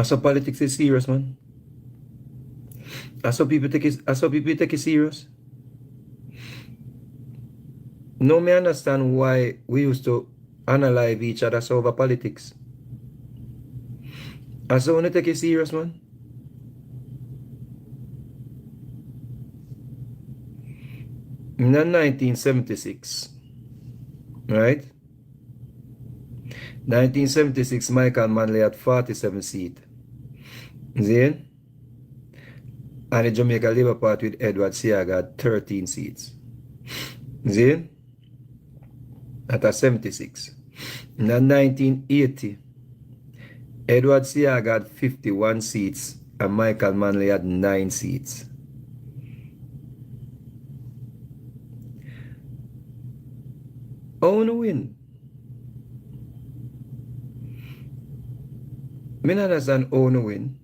So politics is serious, man. So people take it serious. No, me understand why we used to analyze each other over politics. So when you take it serious, man. In 1976, right? 1976, Michael Manley had 47 seats. See? And the Jamaica Labour Party with Edward Seaga had 13 seats. See? At a 76. In 1980, Edward Seaga had 51 seats and Michael Manley had 9 seats. How no win? I don't understand how no win.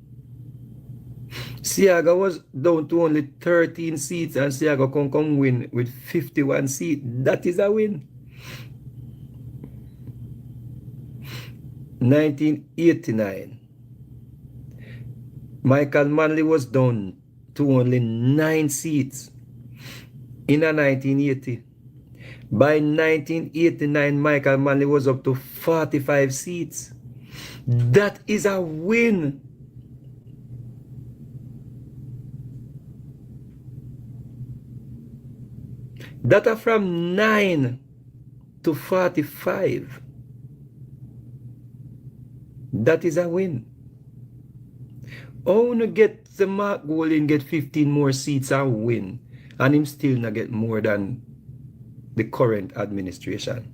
Seaga was down to only 13 seats and Seaga come win with 51 seats. That is a win. 1989. Michael Manley was down to only 9 seats in a 1980. By 1989, Michael Manley was up to 45 seats. That is a win. Data from 9 to 45. That is a win. How to get the Mark Golding get 15 more seats and win, and him still not get more than the current administration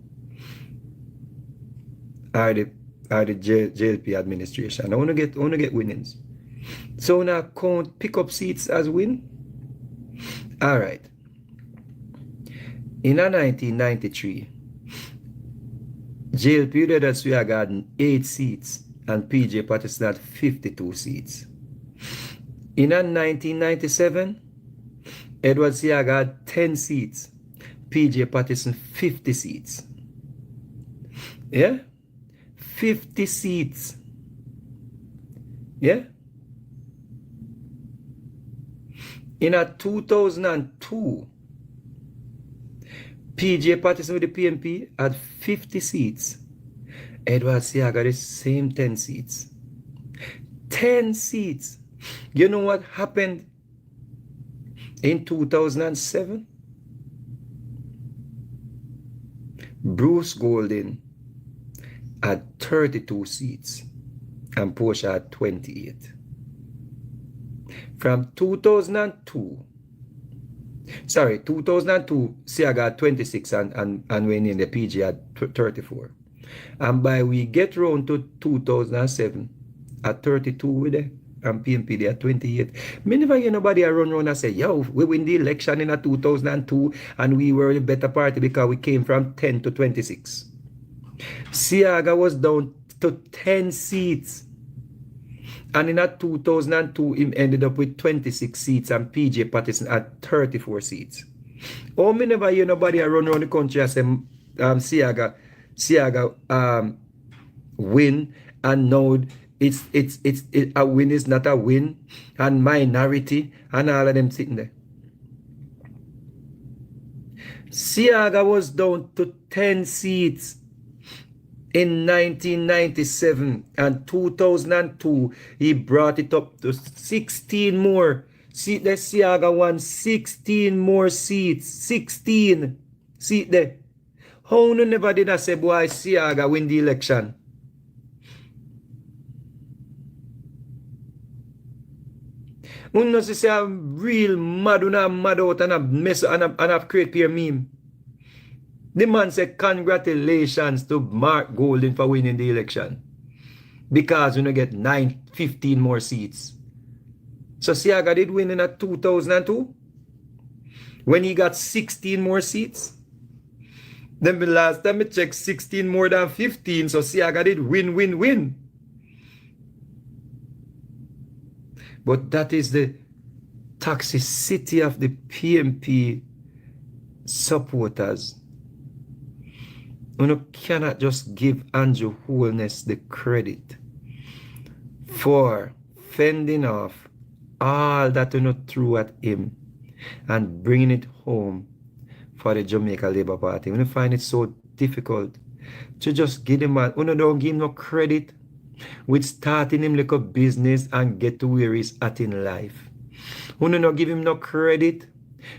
or the JLP administration. I want to get winnings. So now count pick up seats as win. All right. In 1993, JLP leaders we got 8 seats and PJ Patterson had 52 seats. In 1997, Edward Seaga had 10 seats, PJ Patterson 50 seats. Yeah? 50 seats. Yeah? In 2002, PJ Patterson with the PMP had 50 seats. Edward Seaga the same 10 seats. 10 seats. You know what happened in 2007? Bruce Golding had 32 seats and Portia had 28. From 2002, Seaga had 26 and when in the PG had 34. And by we get round to 2007, at 32 with it, and PMP they at 28. Me never hear nobody run around and say, yo, we win the election in 2002 and we were the better party because we came from 10 to 26. Seaga was down to 10 seats. And in 2002, he ended up with 26 seats and PJ Patterson had 34 seats. Oh, me never hear nobody run around the country and say, Seaga win, and now it's a win is not a win, and minority, and all of them sitting there. Seaga was down to 10 seats in 1997 and 2002. He brought it up to 16 more. See, the Seaga won 16 more seats. 16. See there. How no never did I say, boy, Seaga win the election? When you say I'm real mad, when I'm mad out and I've mess and I've created a meme. The man said, congratulations to Mark Golding for winning the election. Because you know get 15 more seats. So Seaga did win in 2002 when he got 16 more seats. Then the last time I checked, 16 more than 15. So Seaga did win. But that is the toxicity of the PMP supporters. You cannot just give Andrew Holness the credit for fending off all that you know threw at him and bringing it home for the Jamaica Labour Party. We find it so difficult to just give him a, don't give him no credit with starting him like a business and get to where he's at in life. Not give him no credit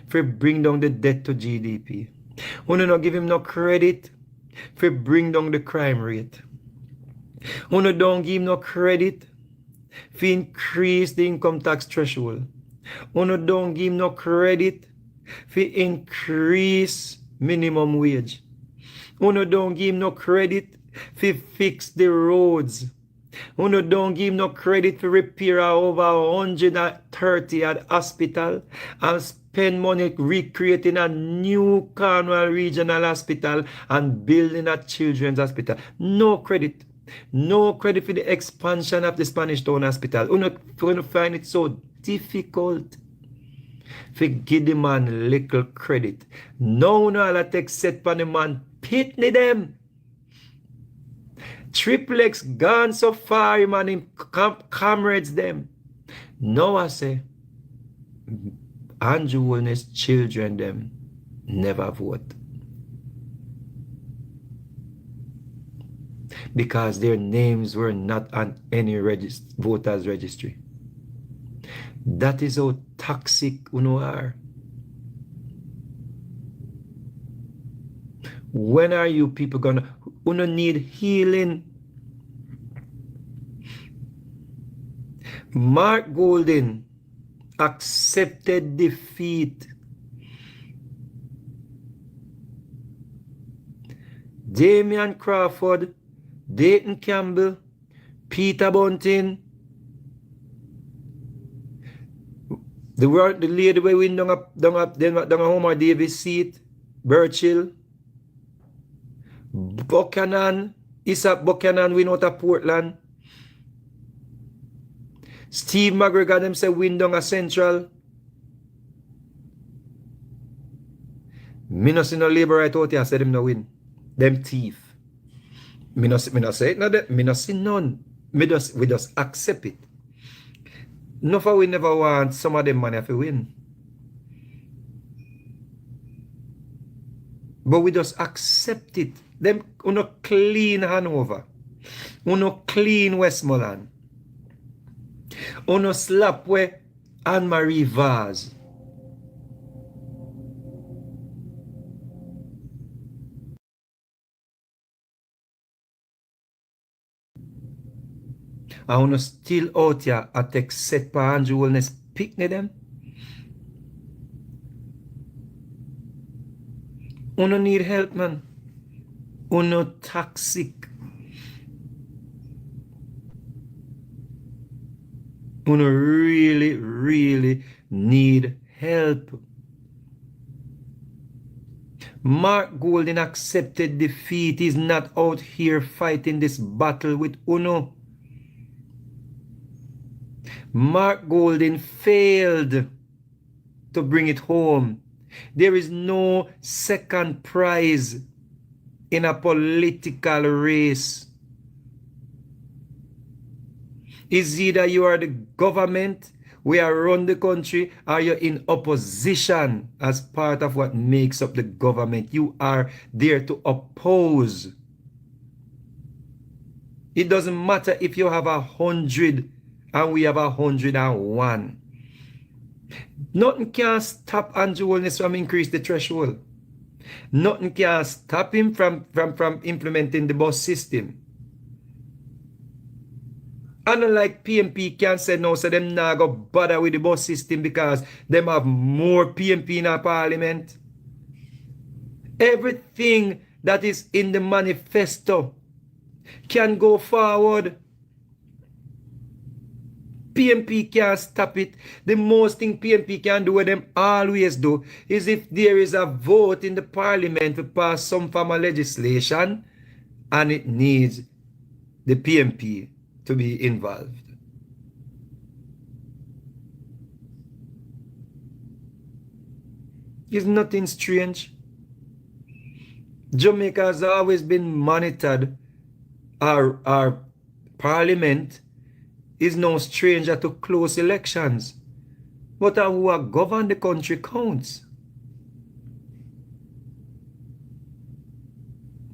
for bring down the debt to GDP. Not give him no credit for bring down the crime rate. Don't give him no credit for increase the income tax threshold. Don't give him no credit for increase minimum wage. Don't give him no credit for fix the roads. Don't give him no credit for repair over 130 at hospital and spend money recreating a new Cornwall Regional Hospital and building a children's hospital. No credit. No credit for the expansion of the Spanish Town Hospital. You find it so difficult to give the man little credit. No, I'll take set for the man. Pitney them. Triplex gone so far, man, him comrades them. No, I say, Andrew Holness children them never vote. Because their names were not on any voters registry. That is how toxic you are. When are you people gonna need healing? Mark Golden accepted defeat. Damian Crawford, Dayton Campbell, Peter Bunting, the lady we win down a Homer Davis seat, Burchill, Buchanan, Isaac Buchanan win out of Portland, Steve McGregor them say win down a Central. Me no see no labor right out here say them no win. Them thief. Me no say it no that. Me no see none. We just accept it. No for we never want some of them money to win. But we just accept it. Them uno clean Hanover. Uno clean Westmoreland. Uno slap where Anne-Marie Vaz. I wanna still out here at take set for Andrew Holness picnic them. Uno need help, man. Uno toxic. Uno really, really need help. Mark Golden accepted defeat. He's not out here fighting this battle with Uno. Mark Golden failed to bring it home. There is no second prize in a political race. It's either you are the government, we are run the country, or you're in opposition as part of what makes up the government. You are there to oppose. It doesn't matter if you have 100 and we have 101. Nothing can stop Andrew Holness from increase the threshold. Nothing can stop him from implementing the bus system. And unlike PMP can say no, so them not go bother with the bus system because them have more PMP in our parliament. Everything that is in the manifesto can go forward. PMP can't stop it. The most thing PMP can do, what them always do, is if there is a vote in the parliament to pass some form of legislation and it needs the PMP to be involved. It's nothing strange. Jamaica has always been monitored. Our parliament is no stranger to close elections. But who are govern the country counts.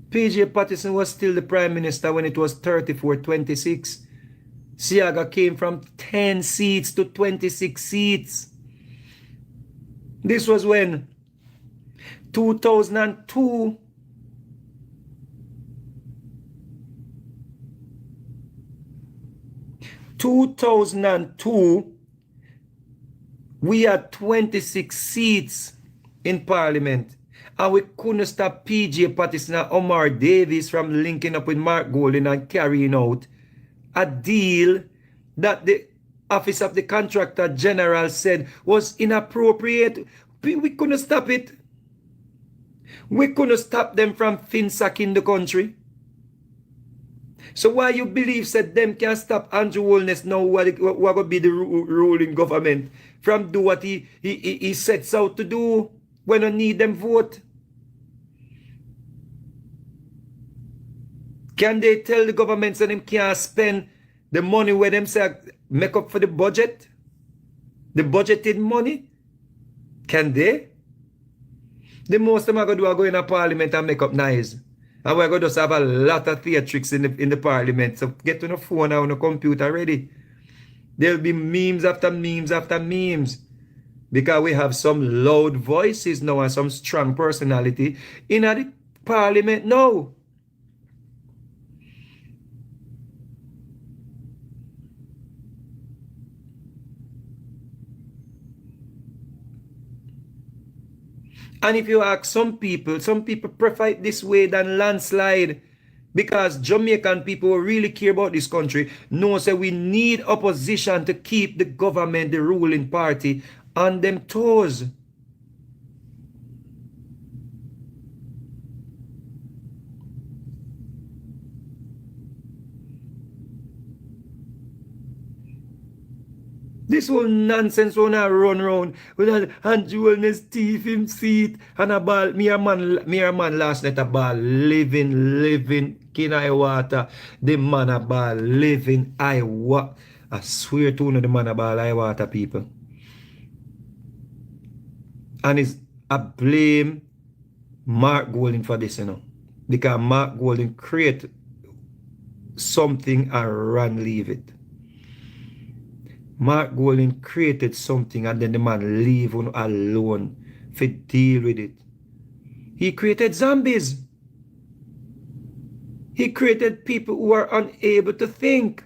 PJ Patterson was still the Prime Minister when it was 34-26. Siaga came from 10 seats to 26 seats. This was when 2002 we had 26 seats in Parliament. And we couldn't stop PJ Patterson and Omar Davies from linking up with Mark Golding and carrying out a deal that the Office of the Contractor General said was inappropriate. We couldn't stop it. We couldn't stop them from finsacking the country. So why you believe said them can stop Andrew Holness now what will be the ruling government from do what he sets out to do when I need them vote? Can they tell the government that them can't spend the money where them say make up for the budget? The budgeted money? Can they? The most of them are going to do are go in a parliament and make up nice. And we're going to just have a lot of theatrics in the parliament. So get on the phone or on the computer ready. There'll be memes after memes after memes. Because we have some loud voices now and some strong personality in the parliament now. And if you ask some people prefer it this way than landslide. Because Jamaican people who really care about this country know that we need opposition to keep the government, the ruling party, on them toes. This whole nonsense when I run around with an Andrew Holness thief him seat and a ball. Me a man last night a ball living kin I water. The man a ball living I water. I swear to you the man a ball I water people. And it's I blame Mark Golding for this, you know. Because Mark Golding create something and run leave it. Mark Golding created something and then the man leave on alone to deal with it. He created zombies. He created people who are unable to think.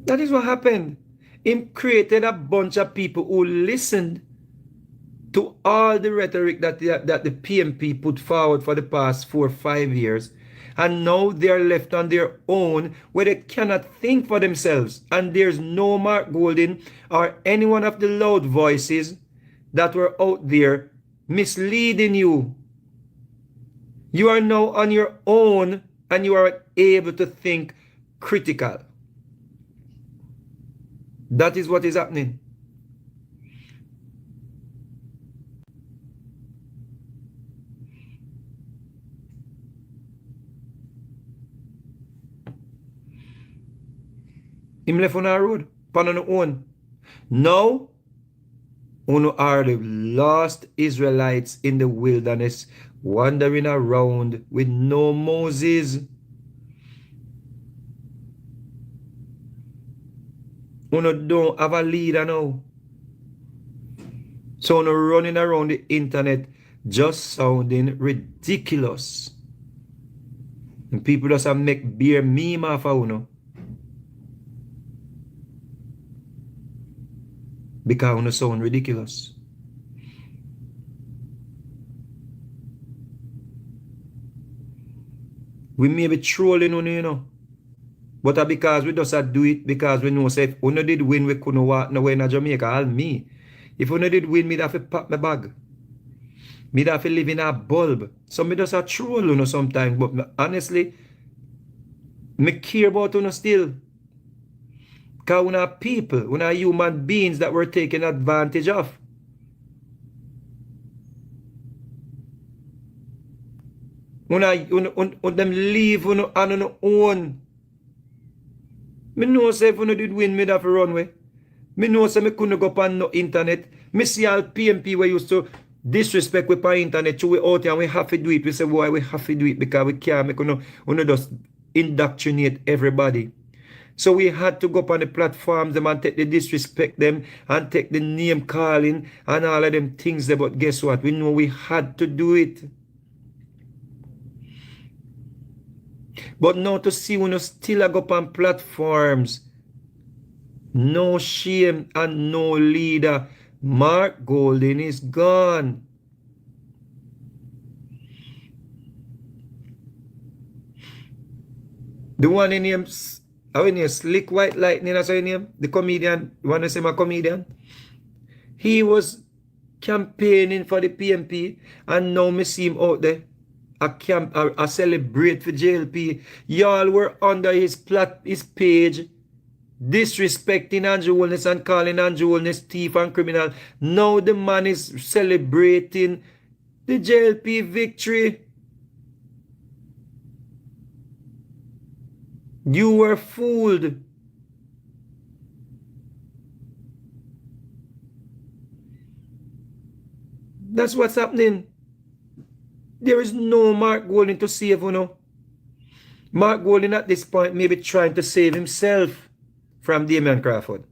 That is what happened. He created a bunch of people who listened to all the rhetoric that the PMP put forward for the past 4 or 5 years. And now they're left on their own where they cannot think for themselves. And there's no Mark Golding or any one of the loud voices that were out there misleading you. You are now on your own and you are able to think critical. That is what is happening. Him left on our road, pan on own. Now, uno are the lost Israelites in the wilderness, wandering around with no Moses. Uno don't have a leader now. So uno running around the internet just sounding ridiculous. And people just make beer meme off of uno. Because uno sound ridiculous. We may be trolling uno, you know. But because we just do it because we know say if uno did win, we couldn't walk nowhere in Jamaica. All me. If uno did win, me have to pack my bag. Me have to live in a bulb. So me just a troll uno sometimes. But honestly, me care about uno still. Because we are people, we are human beings that were taken advantage of. Them leave on our own. Me know say if you did win, me have to run way. Me know say me couldn't go on no internet. Me see all PMP we used to disrespect with our internet. So we out here and we have to do it. We say, why we have to do it? Because we can't make you just indoctrinate everybody. So we had to go up on the platforms them and take the disrespect them and take the name calling and all of them things there. But guess what? We know we had to do it. But now to see when you still go up on platforms, no shame and no leader. Mark Golding is gone. The one in him, Slick White Lightning, that's his name, the comedian, you want to say my comedian? He was campaigning for the PMP and now me see him out there. A celebrate for JLP. Y'all were under his page disrespecting Andrew Holness and calling Andrew Holness thief and criminal. Now the man is celebrating the JLP victory. You were fooled. That's what's happening. There is no Mark Golding to save, you know. Mark Golding at this point may be trying to save himself from Damian Crawford.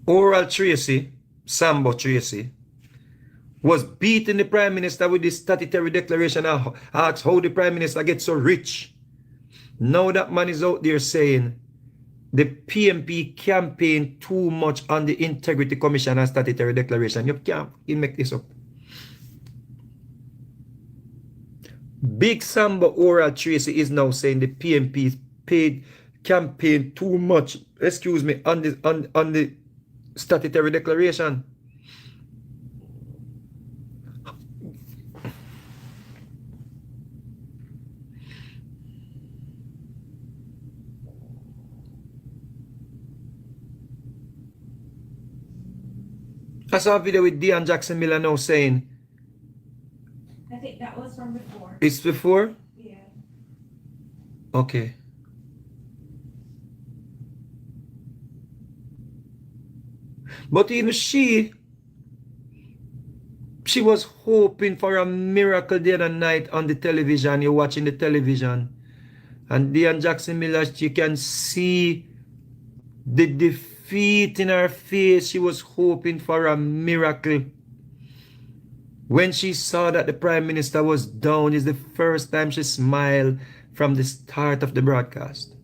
Oral Tracy, Sambo Tracy, was beating the Prime Minister with this statutory declaration and asked how the Prime Minister gets so rich. Now that man is out there saying the PMP campaign too much on the Integrity Commission and statutory declaration. You can't make this up. Big Sambo Oral Tracy is now saying the PMP paid campaign too much, excuse me, on the statutory declaration. I saw a video with Dion Jackson Miller now saying, I think that was from before. It's before? Yeah. Okay. But even she was hoping for a miracle the other night on the television. You're watching the television. And Dion Jackson Miller, you can see the defeat in her face. She was hoping for a miracle. When she saw that the Prime Minister was down, is the first time she smiled from the start of the broadcast.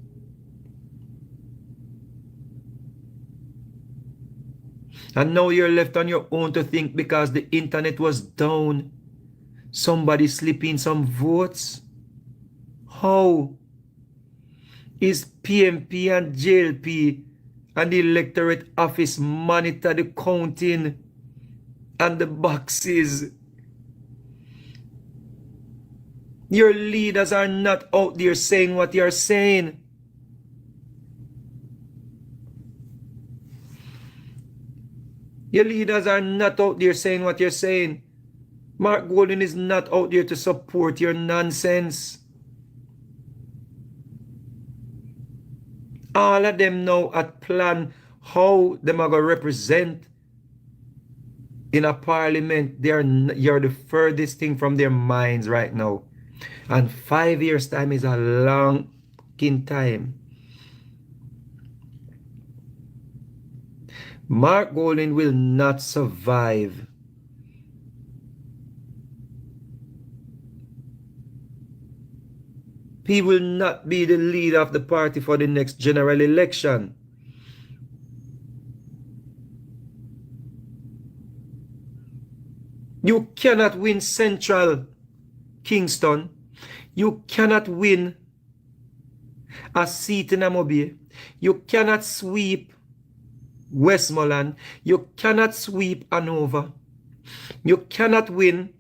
And now you're left on your own to think because the internet was down, somebody slipping some votes. How is PMP and JLP and the electorate office monitor the counting and the boxes? Your leaders are not out there saying what you're saying. Your leaders are not out there saying what you're saying. Mark Golding is not out there to support your nonsense. All of them now at plan how them are going to represent in a parliament. You're the furthest thing from their minds right now. And 5 years time is a long time. Mark Golding will not survive. He will not be the leader of the party for the next general election. You cannot win Central Kingston. You cannot win a seat in Amobi. You cannot sweep Westmoreland. You cannot sweep Hanover. You cannot win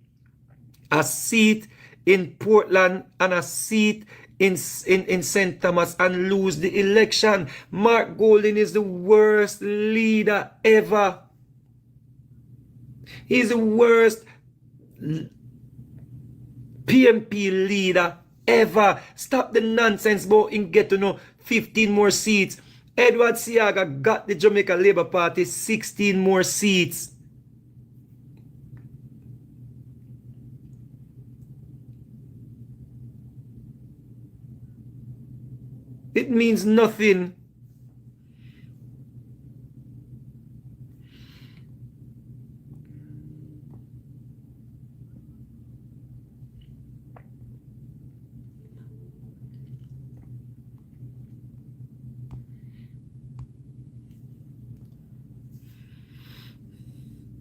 a seat in Portland and a seat in St. Thomas and lose the election. Mark Golding is the worst leader ever. He's the worst PMP leader ever. Stop the nonsense about him get to know 15 more seats. Edward Siaga got the Jamaica Labour Party 16 more seats. It means nothing.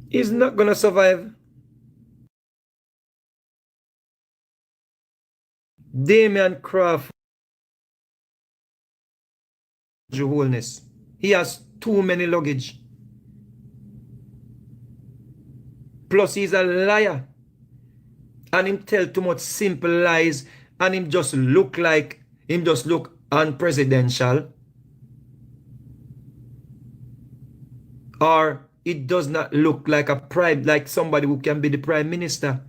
He's not gonna survive. Damian Crawford, Holness. He has too many luggage. Plus he's a liar. And him tell too much simple lies. And him just look unpresidential. Or it does not look like somebody who can be the prime minister.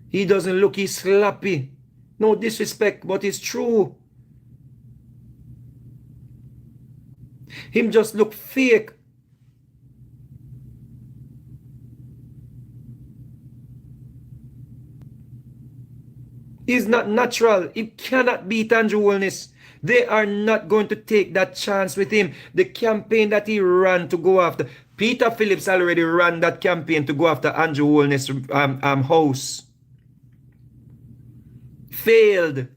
He doesn't look, he's sloppy. No disrespect, but it's true. Him just look fake. He's not natural. He cannot beat Andrew Holness. They are not going to take that chance with him. The campaign that he ran to go after. Peter Phillips already ran that campaign to go after Andrew Holness' house. Failed.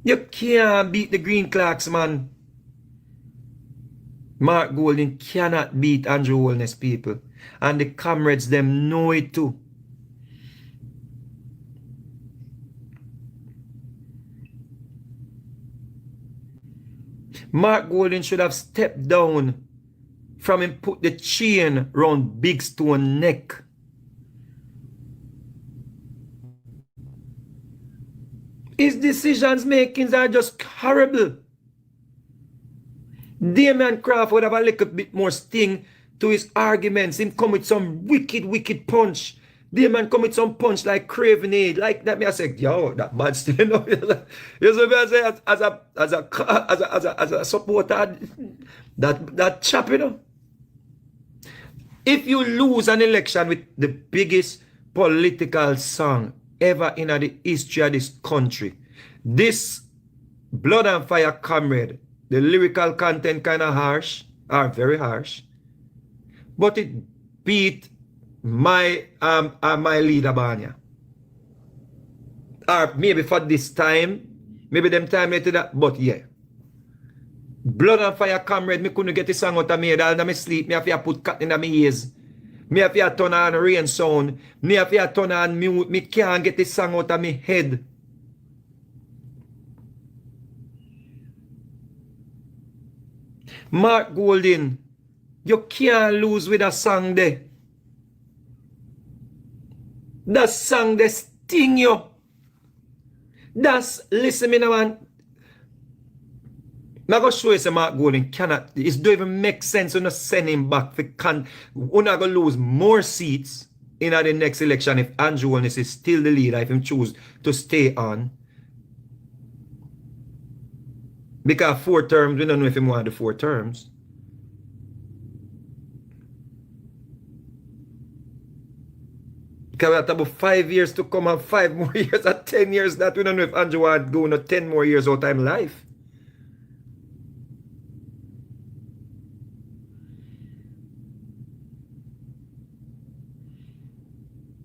You can't beat the Green Clerks, man. Mark Golding cannot beat Andrew Holness, people. And the comrades, them know it too. Mark Golding should have stepped down from him put the chain round Big Stone neck. His decisions makings are just horrible. Damian Crawford have a little bit more sting to his arguments. Him come with some wicked punch. Damian come with some punch like Craven Aid. Like that, me I say, yo, that bad still, you know. You see me I say as a supporter, that chap, you know. If you lose an election with the biggest political song ever in the history of this country, this Blood and Fire Comrade, the lyrical content kind of harsh, or very harsh, but it beat my leader Banya. Or maybe for this time, maybe them time later that, but yeah. Blood and Fire Comrade, me couldn't get the song out of me, and me sleep, me have to put cat in my ears. Me have to turn on rain sound. Me have to turn on mute. Me can't get the song out of me head. Mark Golding, you can't lose with a song there. That song they sting you. That's, listen me now, man. I'm going to show you some Mark Golding cannot, it don't even make sense to not send him back. We're not going to lose more seats in the next election if Andrew Holness is still the leader, if him choose to stay on. Because 4 terms, we don't know if he want the 4 terms. Because we have about 5 years to come and 5 more years and 10 years that we don't know if Andrew want go 10 more years out of life.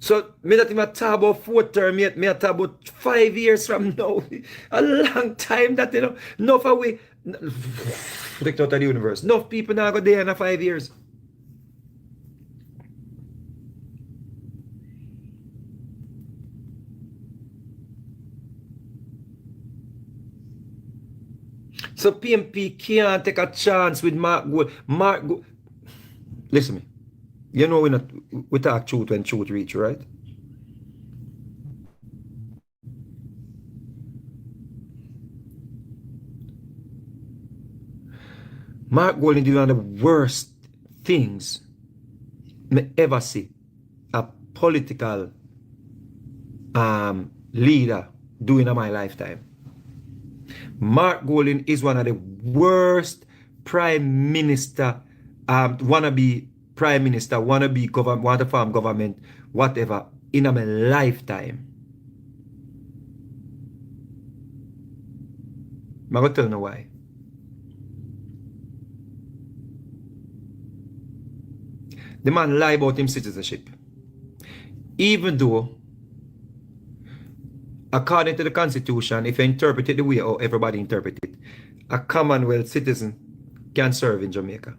So, me not even talk about 4 term yet, me talk about 5 years from now. A long time that, you know, enough of we, protect out of the universe, enough people now go there in 5 years. So PMP can't take a chance with Mark Gold. Listen to me. You know we talk truth when truth reach, right? Mark Golding did one of the worst things me ever see a political leader doing in my lifetime. Mark Golding is one of the worst prime minister, wannabe prime minister, wannabe government, want to form government, whatever, in my lifetime. I'm going to tell you why. The man lied about him citizenship. Even though, according to the Constitution, if you interpret it the way how everybody interpret it, a Commonwealth citizen can serve in Jamaica.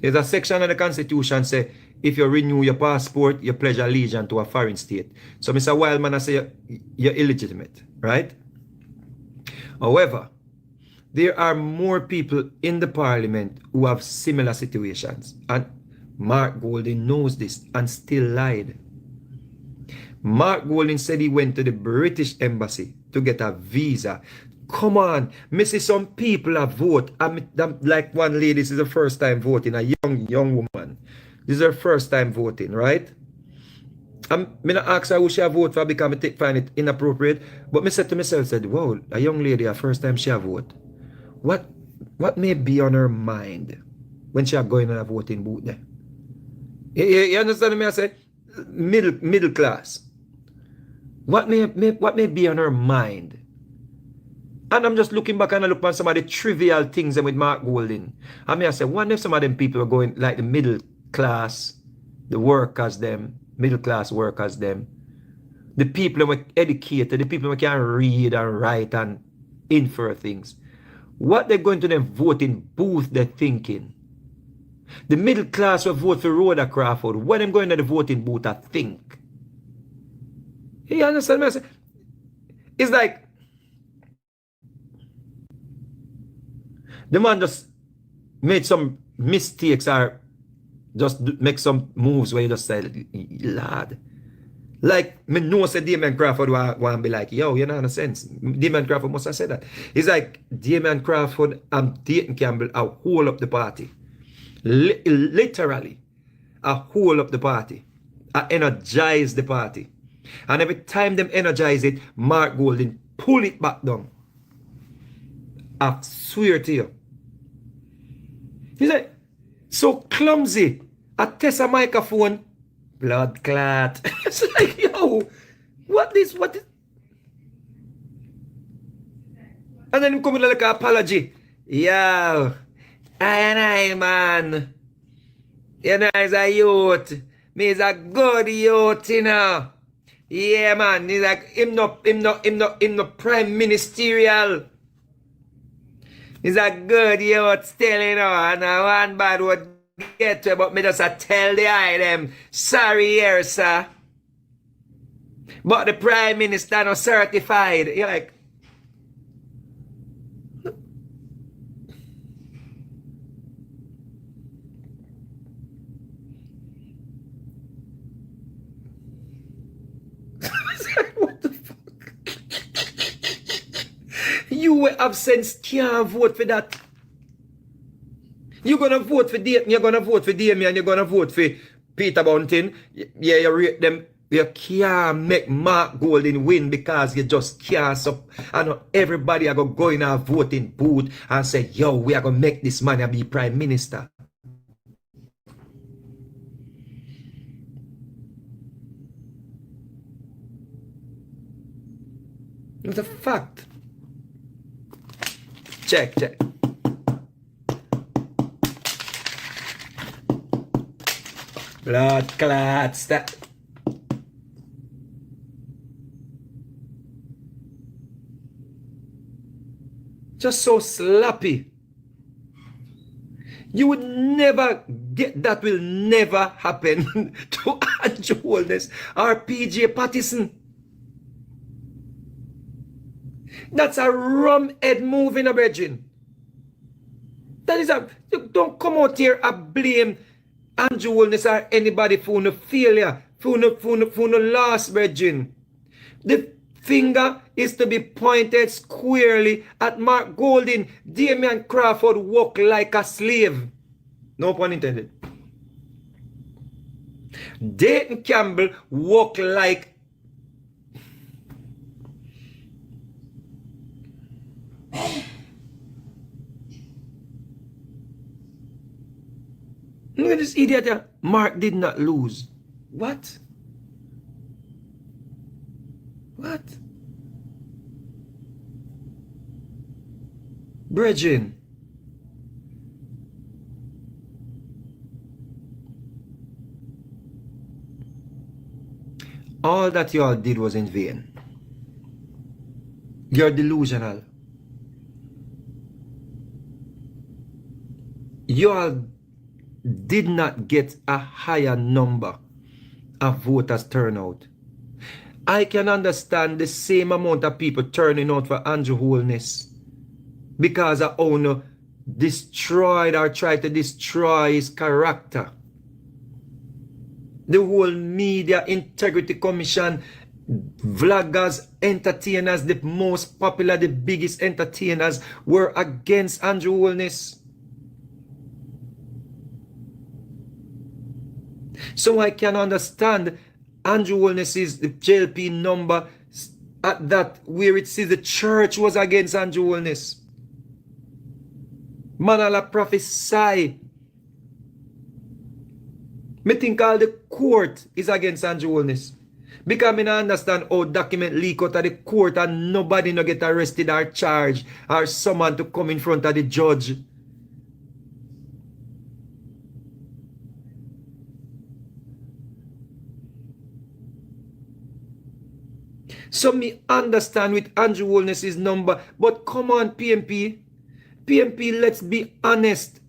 There's a section of the Constitution say, if you renew your passport, you pledge allegiance to a foreign state. So Mr. Wildman, I say you're illegitimate, right? However, there are more people in the parliament who have similar situations. And Mark Golding knows this and still lied. Mark Golding said he went to the British embassy to get a visa. Come on, me see some people have vote. I'm like one lady, this is the first time voting, a young woman. This is her first time voting, right? I'm not ask her who she vote for because I find it inappropriate. But I said to myself, said, wow, a young lady, a first time she vote. What may be on her mind when she going in a voting booth there? You understand me? I say middle class. What may be on her mind? And I'm just looking back and I look at some of the trivial things with Mark Golding. I mean, I say, wonder if some of them people are going like the middle class, the workers, them, middle class workers, them, the people who are educated, the people who can read and write and infer things. What they're going to them voting booth, they're thinking. The middle class will vote for Rhoda Crawford. When them going to the voting booth, I think. You understand me? It's like the man just made some mistakes or just make some moves where you just say, lad. Like, me know say Damien Crawford want to be like, yo, you know, in a sense. Damien Crawford must have said that. It's like Damien Crawford and Dayton Campbell are whole up the party. Literally, a whole up the party. I energize the party. And every time them energize it, Mark Golding pull it back down. I swear to you. He's like, so clumsy. I test a microphone, blood clot. It's like, yo, what is? And then him come with like an apology. Yo, I man. You know, is a youth. Me is a good youth, you know. Yeah, man. He's like, him no prime ministerial. He's a good youth still, you know. And one bad would get to, but me just tell the eye them, sorry here, sir. But the prime minister no certified. You're like, what the fuck? You were absent, can't vote for that. You're gonna vote for Damien, you're gonna vote for Damien, you're gonna vote for Peter Bunting. Yeah, you rate them. You can't make Mark Golding win because you just can't. I know everybody are gonna go in a voting booth and say, yo, we are gonna make this man be prime minister. It's a fact. Check. Blood clots. That. Just so sloppy. You would never get that. Will never happen to Andrew Holness or PJ Patterson. That's a rum head move in a virgin. That is a, don't come out here and blame Andrew Holness or anybody for no failure, for no loss, virgin. The finger is to be pointed squarely at Mark Golding. Damian Crawford walk like a slave. No pun intended. Dayton Campbell walk like look at this idiot here. Mark did not lose. What? What? Brethren, all that y'all did was in vain. You're delusional. Y'all did not get a higher number of voters turnout. I can understand the same amount of people turning out for Andrew Holness because our owner destroyed or tried to destroy his character. The whole media integrity commission, vloggers, entertainers, the most popular, the biggest entertainers were against Andrew Holness. So I can understand Andrew Holness is the JLP number at that where it says the church was against Andrew Holness. Manala prophesy. Me think all the court is against Andrew Holness. Because I don't understand how document leak out of the court and nobody no get arrested or charged or someone to come in front of the judge. So me understand with Andrew Holness's number, but come on PMP. PMP, let's be honest.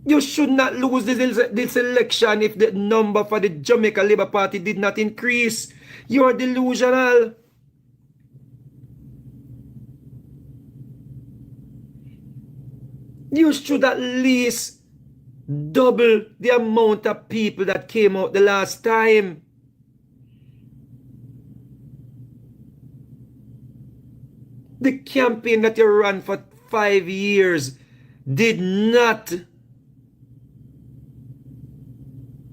You should not lose this election if the number for the Jamaica Labour Party did not increase. You are delusional. You should at least double the amount of people that came out the last time. The campaign that you ran for 5 years did not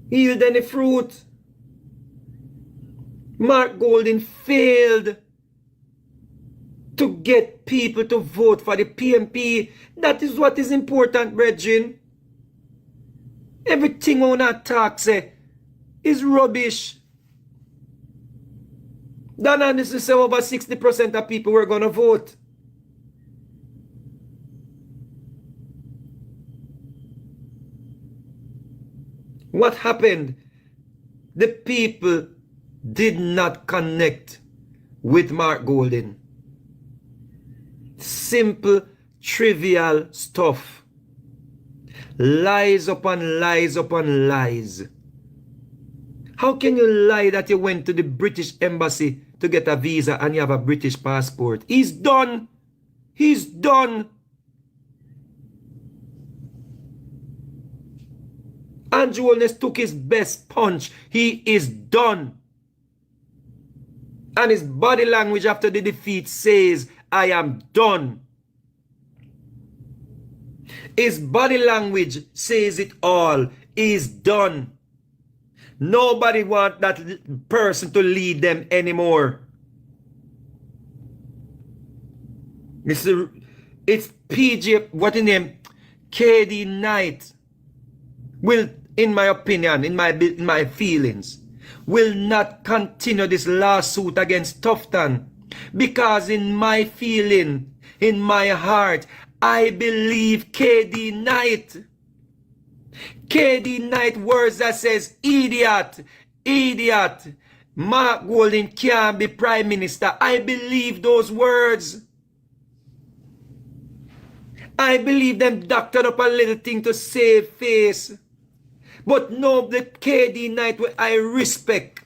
yield any fruit. Mark Golding failed to get people to vote for the PMP. That is what is important, brethren. Everything we want to talk say is rubbish. Dana, this is say over 60% of people were going to vote. What happened? The people did not connect with Mark Golding. Simple, trivial stuff. Lies upon lies upon lies. How can you lie that you went to the British embassy to get a visa and you have a British passport? He's done. He's done. Andrew Holness took his best punch. He is done. And his body language after the defeat says, I am done. His body language says it all. He's done. Nobody wants that person to lead them anymore. It's PG, what in name? KD Knight will, in my opinion, in my feelings, will not continue this lawsuit against Tufton. Because in my feeling, in my heart, I believe KD Knight. KD Knight words that says, idiot, idiot, Mark Golding can't be prime minister. I believe those words. I believe them doctored up a little thing to save face. But no, the KD Knight where I respect.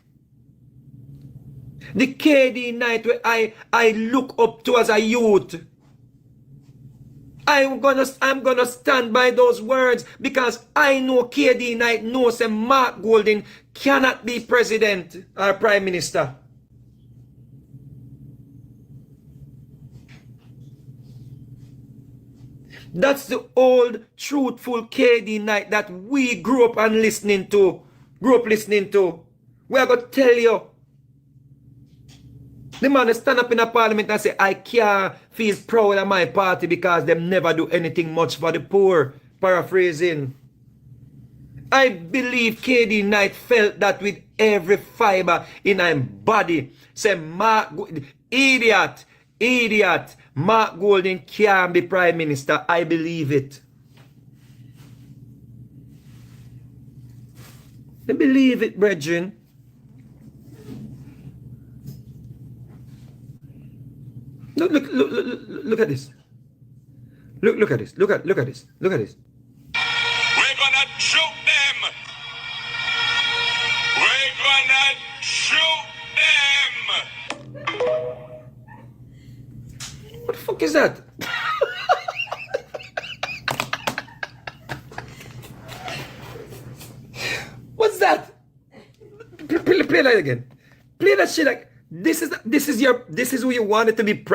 The KD Knight where I look up to as a youth. I'm gonna stand by those words because I know KD Knight knows that Mark Golding cannot be president or prime minister. That's the old, truthful KD Knight that we grew up listening to. We are going to tell you. The man stand up in a parliament and say, I can't feel proud of my party because they never do anything much for the poor. Paraphrasing. I believe KD Knight felt that with every fiber in his body. Say, Mark, idiot. Mark Golding can't be prime minister. I believe it. I believe it, brethren. Look at this. Look at this. Look at this. Look at this. We're gonna shoot them. We're gonna shoot them. What the fuck is that? What's that? Play that again. Play that shit like this is who you wanted to be.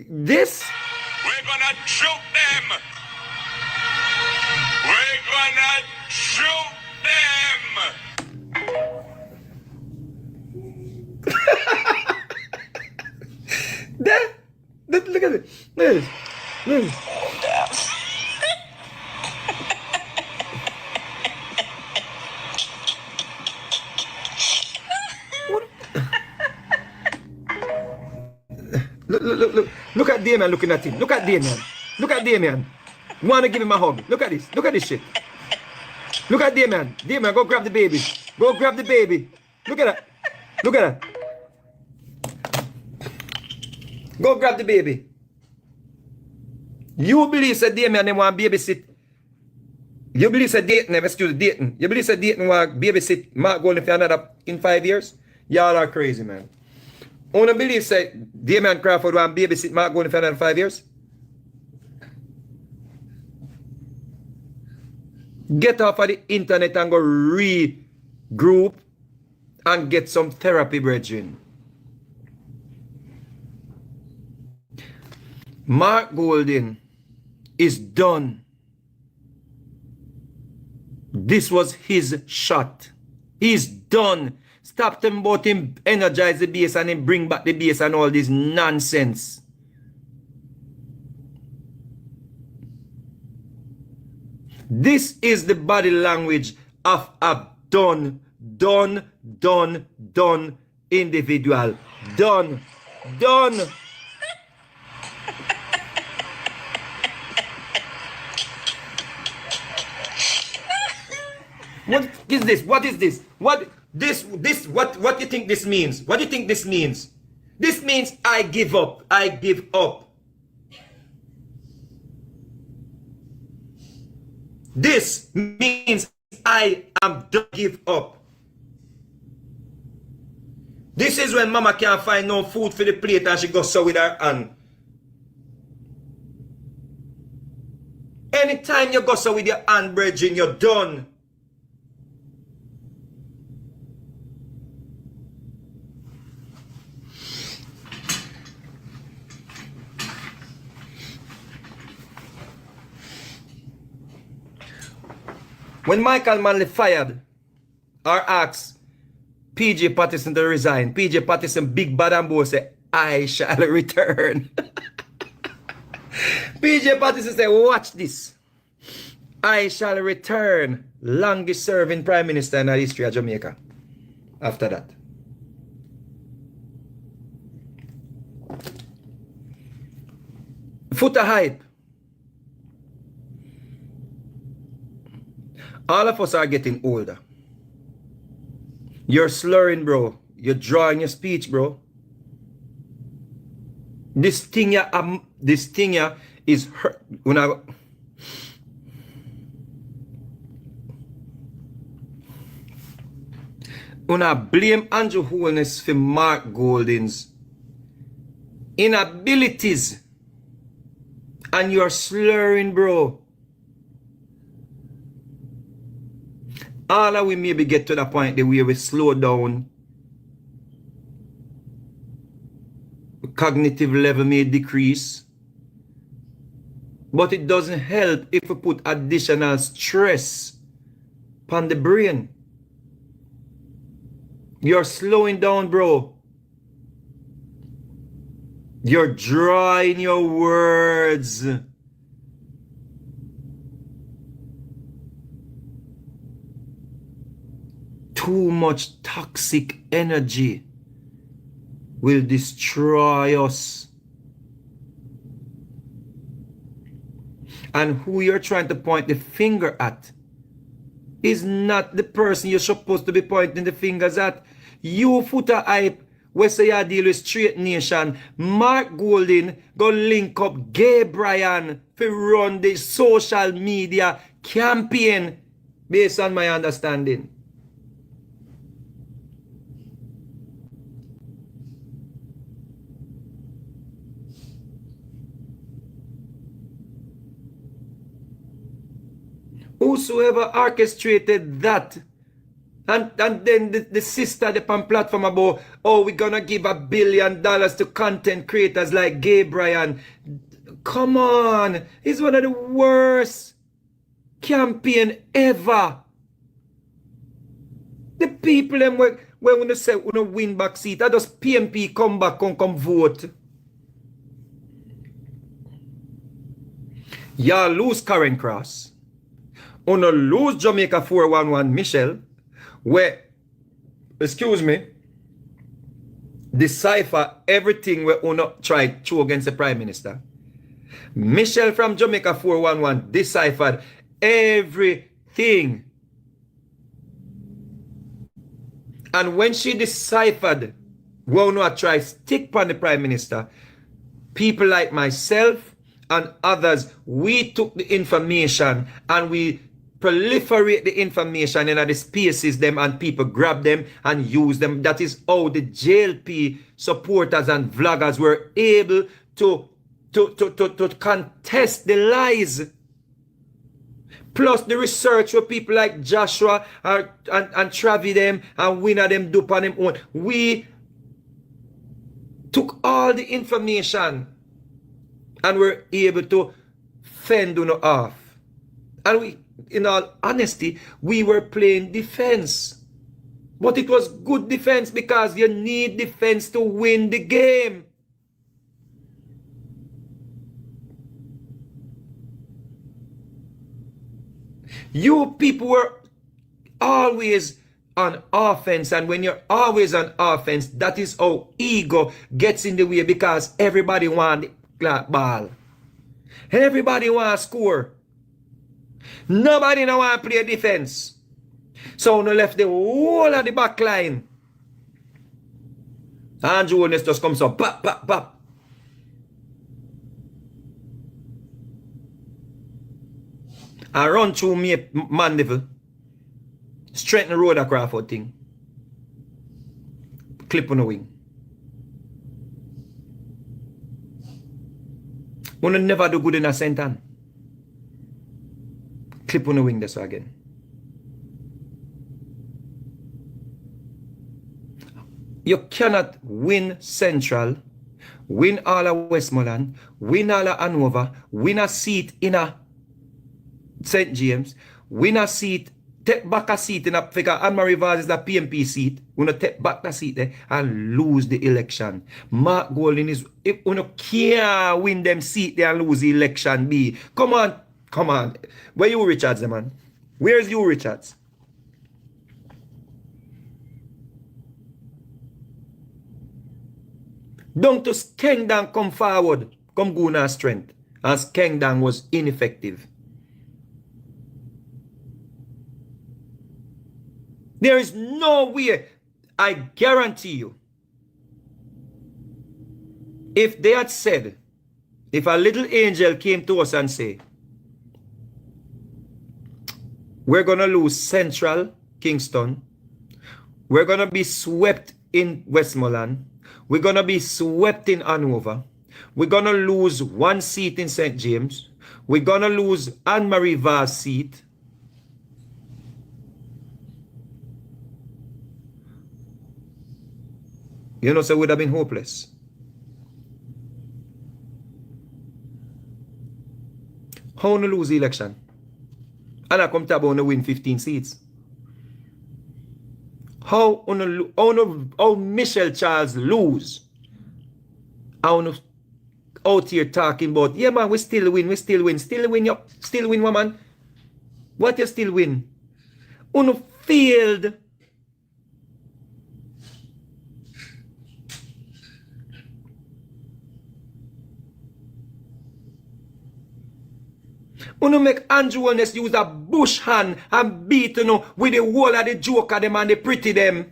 This. We're gonna shoot them. We're gonna shoot them. Look at it. Look at this. Look at Damian looking at him. Look at Damian. Wanna give him a hug. Look at this. Look at this shit. Look at Damian. Damian, go grab the baby. Go grab the baby. Look at that. Look at that. Go grab the baby. You believe that Damian never want babysit. You believe that Dayton never still dating. You believe that Dayton want babysit Mark Golding for another in 5 years? Y'all are crazy, man. Wanna believe that Damian Crawford want babysit Mark Golding for another 5 years? Get off of the internet and go regroup and get some therapy, brethren. Mark Golding is done. This was his shot. He's done. Stop them about him energize the base and him bring back the base and all this nonsense. This is the body language of a done individual. Done. What is this? What is this? What do you think this means? What do you think this means? This means I give up. I give up. This means I am done. Give up. This is when mama can't find no food for the plate and she goes so with her hand. Anytime you go so with your hand, brethren, you're done. When Michael Manley fired or asked PJ Patterson to resign, PJ Patterson, big bad and boy, said, I shall return. PJ Patterson said, watch this. I shall return. Longest serving prime minister in the history of Jamaica. After that. Footer hype. All of us are getting older. You're slurring, bro. You're drawing your speech, bro. This thing here is hurt. When I blame Andrew Holness for Mark Golding's inabilities And you're slurring, bro. All of we maybe get to the point that where we slow down. Cognitive level may decrease. But it doesn't help if we put additional stress upon the brain. You're slowing down, bro. You're drawing your words. Too much toxic energy will destroy us. And who you're trying to point the finger at is not the person you're supposed to be pointing the fingers at. You footer hype, we say you deal with Straight Nation. Mark Golding go link up Gay Brian to run the social media campaign based on my understanding. Whosoever orchestrated that, and then the sister on platform about, oh, we're gonna give $1 billion to content creators like Gay Brian. Come on, it's one of the worst campaign ever. The people them when we say we win back seat, that does PMP come back and come vote. Y'all lose Karen Cross. Uno lose Jamaica 411 Michelle, where, excuse me, decipher everything where Uno tried to against the Prime Minister. Michelle from Jamaica 411 deciphered everything. And when she deciphered where Uno tried to stick on the Prime Minister, people like myself and others, we took the information and we proliferate the information in the spaces them and people grab them and use them. That is how the JLP supporters and vloggers were able to contest the lies. Plus the research where people like Joshua and Travi them and Winner them do on them own. We took all the information and were able to fend Uno off. And we, in all honesty, we were playing defense. But it was good defense because you need defense to win the game. You people were always on offense, and when you're always on offense, that is how ego gets in the way because everybody wants the ball. Everybody wants to score. Nobody now want to play defense. So no left the whole of the back line. And Holness just comes up, pop, pop, pop. And run through me Mandeville. Straighten the road across for thing. Clip on the wing. Wanna never do good in a sentence. Clip on the wing this again. You cannot win Central, win all of Westmoreland, win all of Hanover, win a seat in a St. James, win a seat, take back a seat in a figure, Anne-Marie Vaz is the PMP seat, we take back the seat there and lose the election. Mark Golding is, if we can't win them seat there and lose the election, be. Come on, come on. Where you Richards, man? Where's you Richards? Don't to Skengdang come forward, come go on strength. And Skengdang was ineffective. There is no way, I guarantee you, if they had said, if a little angel came to us and say, we're going to lose Central Kingston, we're going to be swept in Westmoreland, we're going to be swept in Hanover, We're going to lose one seat in St. James. We're going to lose Anne-Marie Vaz's seat. You know, so it would have been hopeless. How to lose the election? And I come to about to win 15 seats. How Michelle Charles lose? How out here talking about, yeah man, we still win. Still win, woman. What you still win? Uno failed. Uno make Andrew Holness use a bush hand and beat with the whole of the joker them and the pretty them.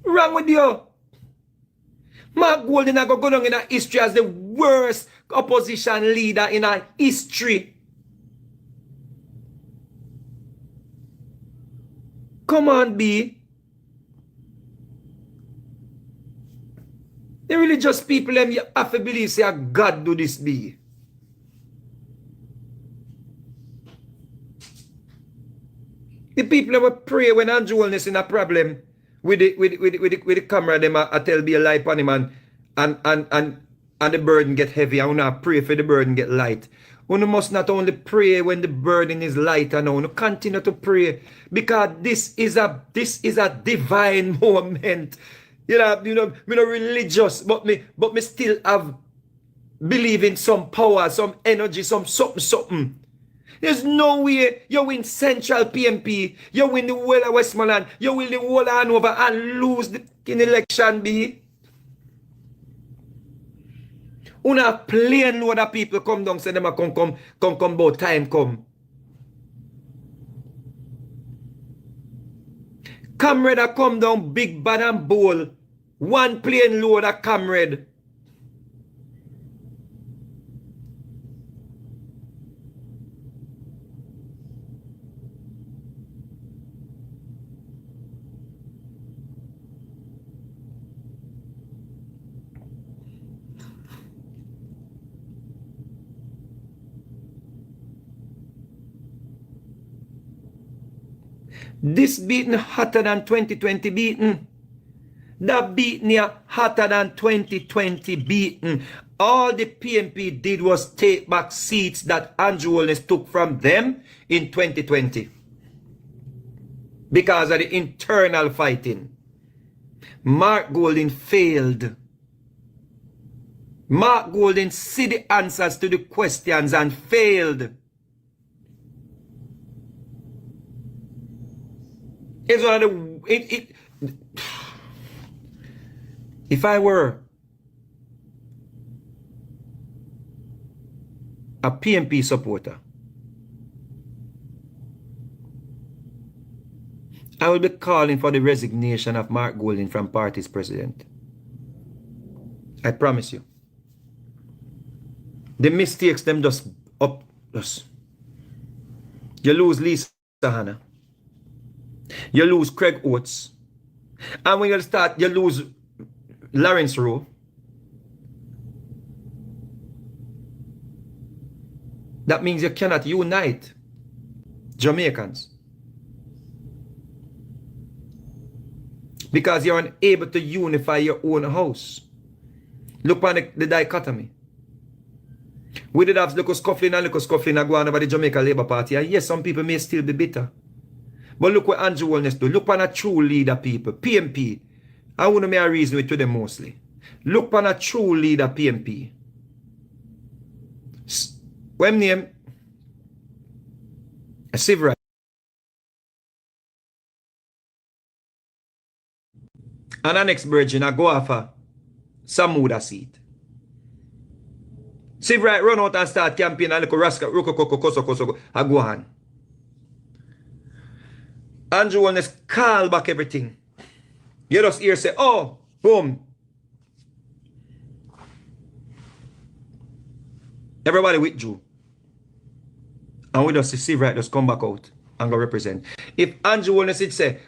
Wrong with you? Mark Golding I go down in a history as the worst opposition leader in our history. Come on, B. The religious people them you have to believe say God do this, B. The people that will pray when Andrew Holness in a problem with the camera, them I tell be a light on him and the burden get heavy. I want to pray for the burden get light. One must not only pray when the burden is light, and now continue to pray because this is a divine moment. Me not religious, but me still have believe in some power, some energy, some something. There's no way you win Central PMP, you win the whole of Westmoreland, you win the whole of Hanover and lose the election, B. Una plain load of people come down, say them a come, about time come. Comrade a come down, big bad and bold. One plain load of comrade. This beating hotter than 2020 beating. That beating here hotter than 2020 beating. All the PMP did was take back seats that Andrew Holness took from them in 2020. Because of the internal fighting. Mark Golding failed. Mark Golding see the answers to the questions and failed. It's one of the if I were a PMP supporter, I will be calling for the resignation of Mark Golding from party's president. I promise you. The mistakes them just up. You lose Lisa Hanna. You lose Craig Oates. And when you start, you lose Lawrence Rowe. That means you cannot unite Jamaicans. Because you're unable to unify your own house. Look at the dichotomy. We did have little scuffling and going over the Jamaica Labour Party. And yes, some people may still be bitter. But look what Andrew Holness do. Look on a true leader people. PMP. I want to make a reason with them mostly. Look on a true leader PMP. What name? Sivra. And the next virgin I go after Samuda seat. Sivra run out and start campaign and look rascal I go on. Andrew Holness call back everything. You just hear say, oh, boom. Everybody withdrew. And we just see right, just come back out and go represent. If Andrew Holness did say,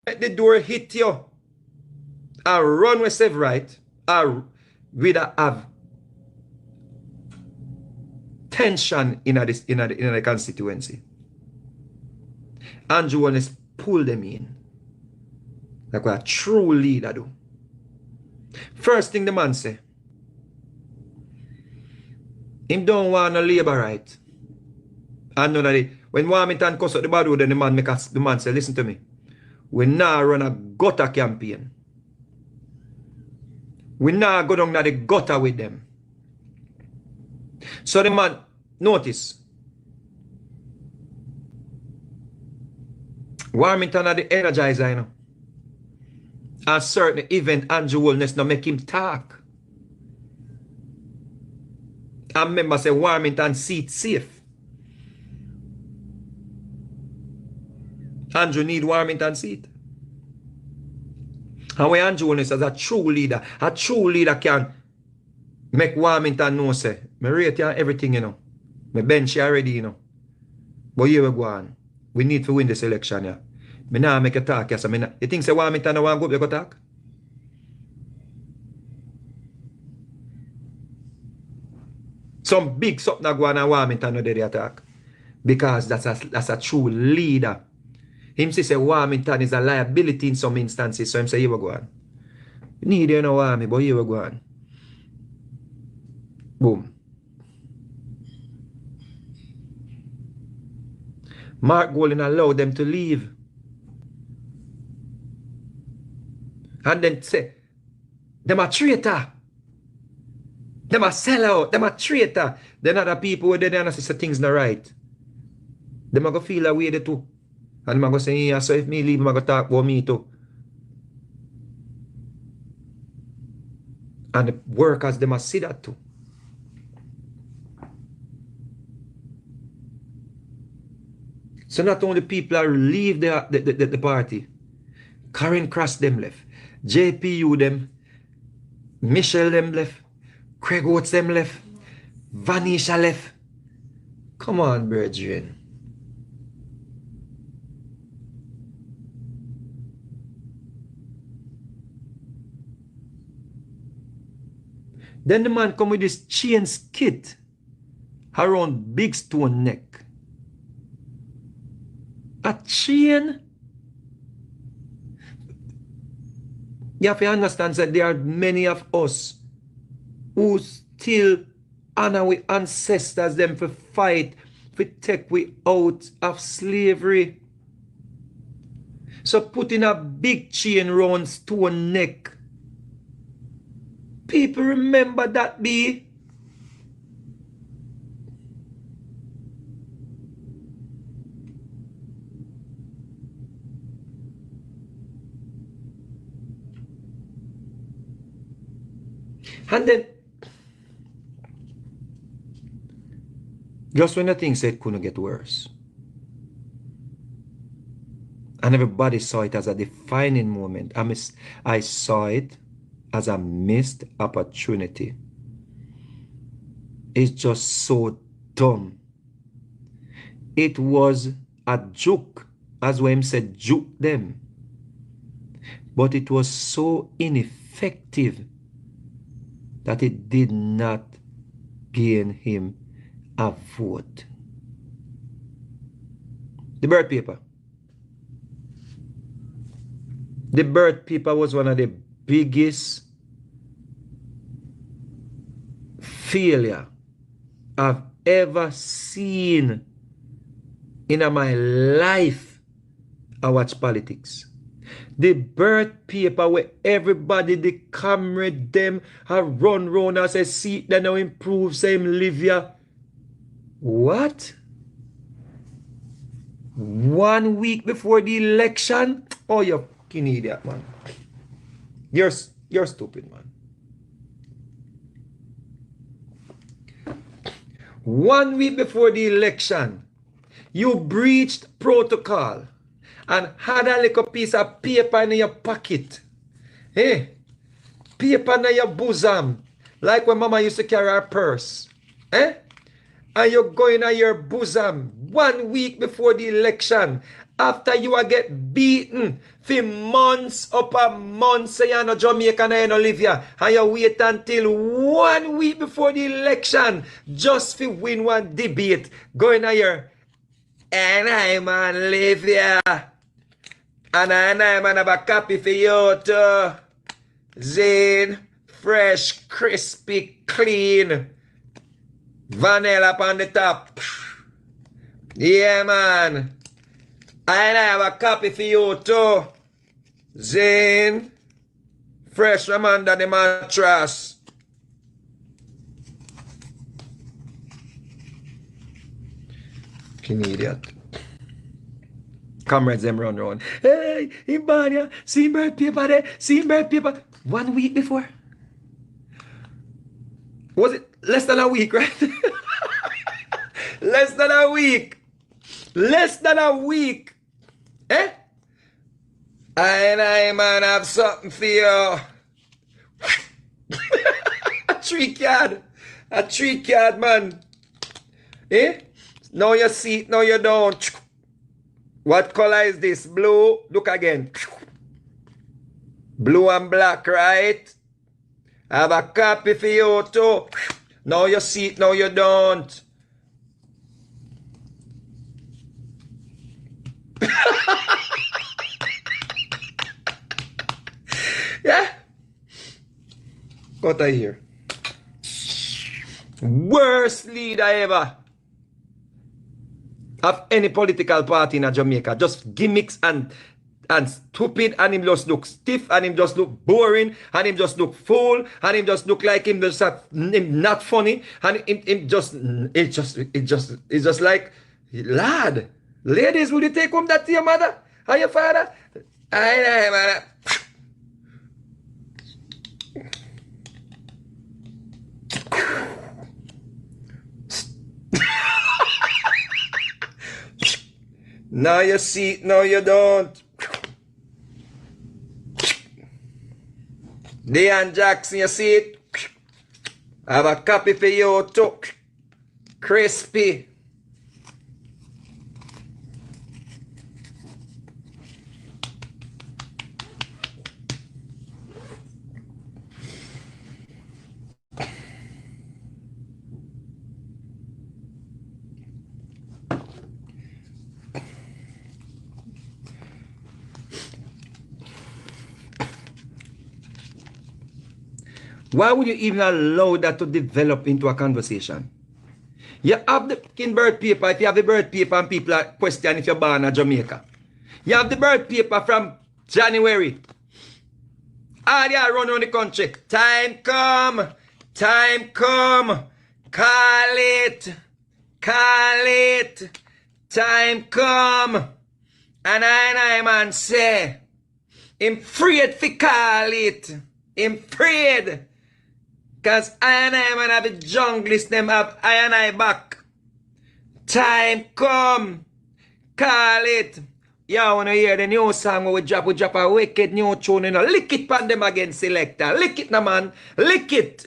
let the door hit you and run with self right, or we have tension in the constituency. Andrew Holness pull them in. Like what a true leader do. First thing the man say, him don't want no labor right. And none of the, when Warmington cuss out the bad word, then the man say, listen to me. We now run a gutter campaign. We now go down to the gutter with them. So the man, notice, Warmington are the energizer, you know. A certain event, Andrew Holness, now make him talk. And member say Warmington seat safe. Andrew need Warmington seat. And when Andrew Holness as a true leader can make Warmington know say, me rate you everything, you know. Me bench you already, you know. But here we go on. We need to win this election, yeah. Me now make a talk, yes. You think say Warmington no want go up, you go talk? Some big something go on Warmington no dey attack. Because that's a true leader. Him say Warmington is a liability in some instances, so him say here we go on. Need you know Warmy, but here we go on. Boom. Mark Golding allowed them to leave. And then say, them a traitor. Them a sellout. Them a traitor. Then other people where they don't say things not right. Them a go feel away they too. And them a go say, yeah, so if me leave, them a go talk about me too. And the workers, them a see that too. So not only people are leave the party, Karen Cross them left, JPU them, Michelle them left, Craig Oates them left, Vanisha left. Come on, brethren. Then the man come with this chain skit around big stone neck. A chain? You have to understand that there are many of us who still honor our ancestors them for fight, for take we out of slavery. So putting a big chain round stone neck. People remember that be. And then, just when the thing said couldn't get worse, and everybody saw it as a defining moment, I saw it as a missed opportunity. It's just so dumb. It was a joke, as Wayne said, juke them. But it was so ineffective that it did not gain him a vote. The bird paper. The bird paper was one of the biggest failure I've ever seen in my life. I watch politics. The birth paper where everybody, the comrade, them have run round and say, see, they now improve, same live here. What? 1 week before the election? Oh, you fucking idiot, man. You're stupid, man. 1 week before the election, you breached protocol and had a little piece of paper in your pocket. Hey, paper in your bosom, like when mama used to carry her purse. Eh? And you're going in your bosom 1 week before the election After you a get beaten for months upon months, say you no Jamaican and you no live here, and you wait until 1 week before the election just to win one debate, going here, and I man live here, and I man have a copy for you too. Zane, fresh, crispy, clean, vanilla on the top. Yeah, man. And I have a copy for you too. Zane, fresh from under the mattress. King idiot. Comrades them run round. Hey, in Banya, see bird paper there, see bird paper. 1 week before. Was it less than a week, right? Less than a week. Less than a week. Eh? I man have something for you. A 3 card. A 3 card, man. Eh? Now you see it, now you don't. What color is this? Blue? Look again. Blue and black, right? I have a copy for you too. Now you see it, now you don't. Yeah? Got here. Worst leader ever of any political party in Jamaica. Just gimmicks and stupid, and him just look stiff, and him just look boring, and him just look fool, and him just look like him just him not funny, and him just it's just like, lad, ladies, will you take home that to your mother or your father? I know, man. Now you see it, now you don't. Dean Jackson, you see it? I have a copy for you too. Crispy. Why would you even allow that to develop into a conversation? You have the fucking birth paper. If you have the birth paper and people are questioning if you're born in Jamaica. You have the birth paper from January. All you run around the country. Time come. Time come. Call it. Call it. Time come. And I man say, I'm afraid to call it. I'm afraid. Because I and I man have the junglist, them have I and I back. Time come. Call it. You wanna hear the new song we drop a wicked new tune, you know. Lick it pan them again, selector. Lick it, no man. Lick it.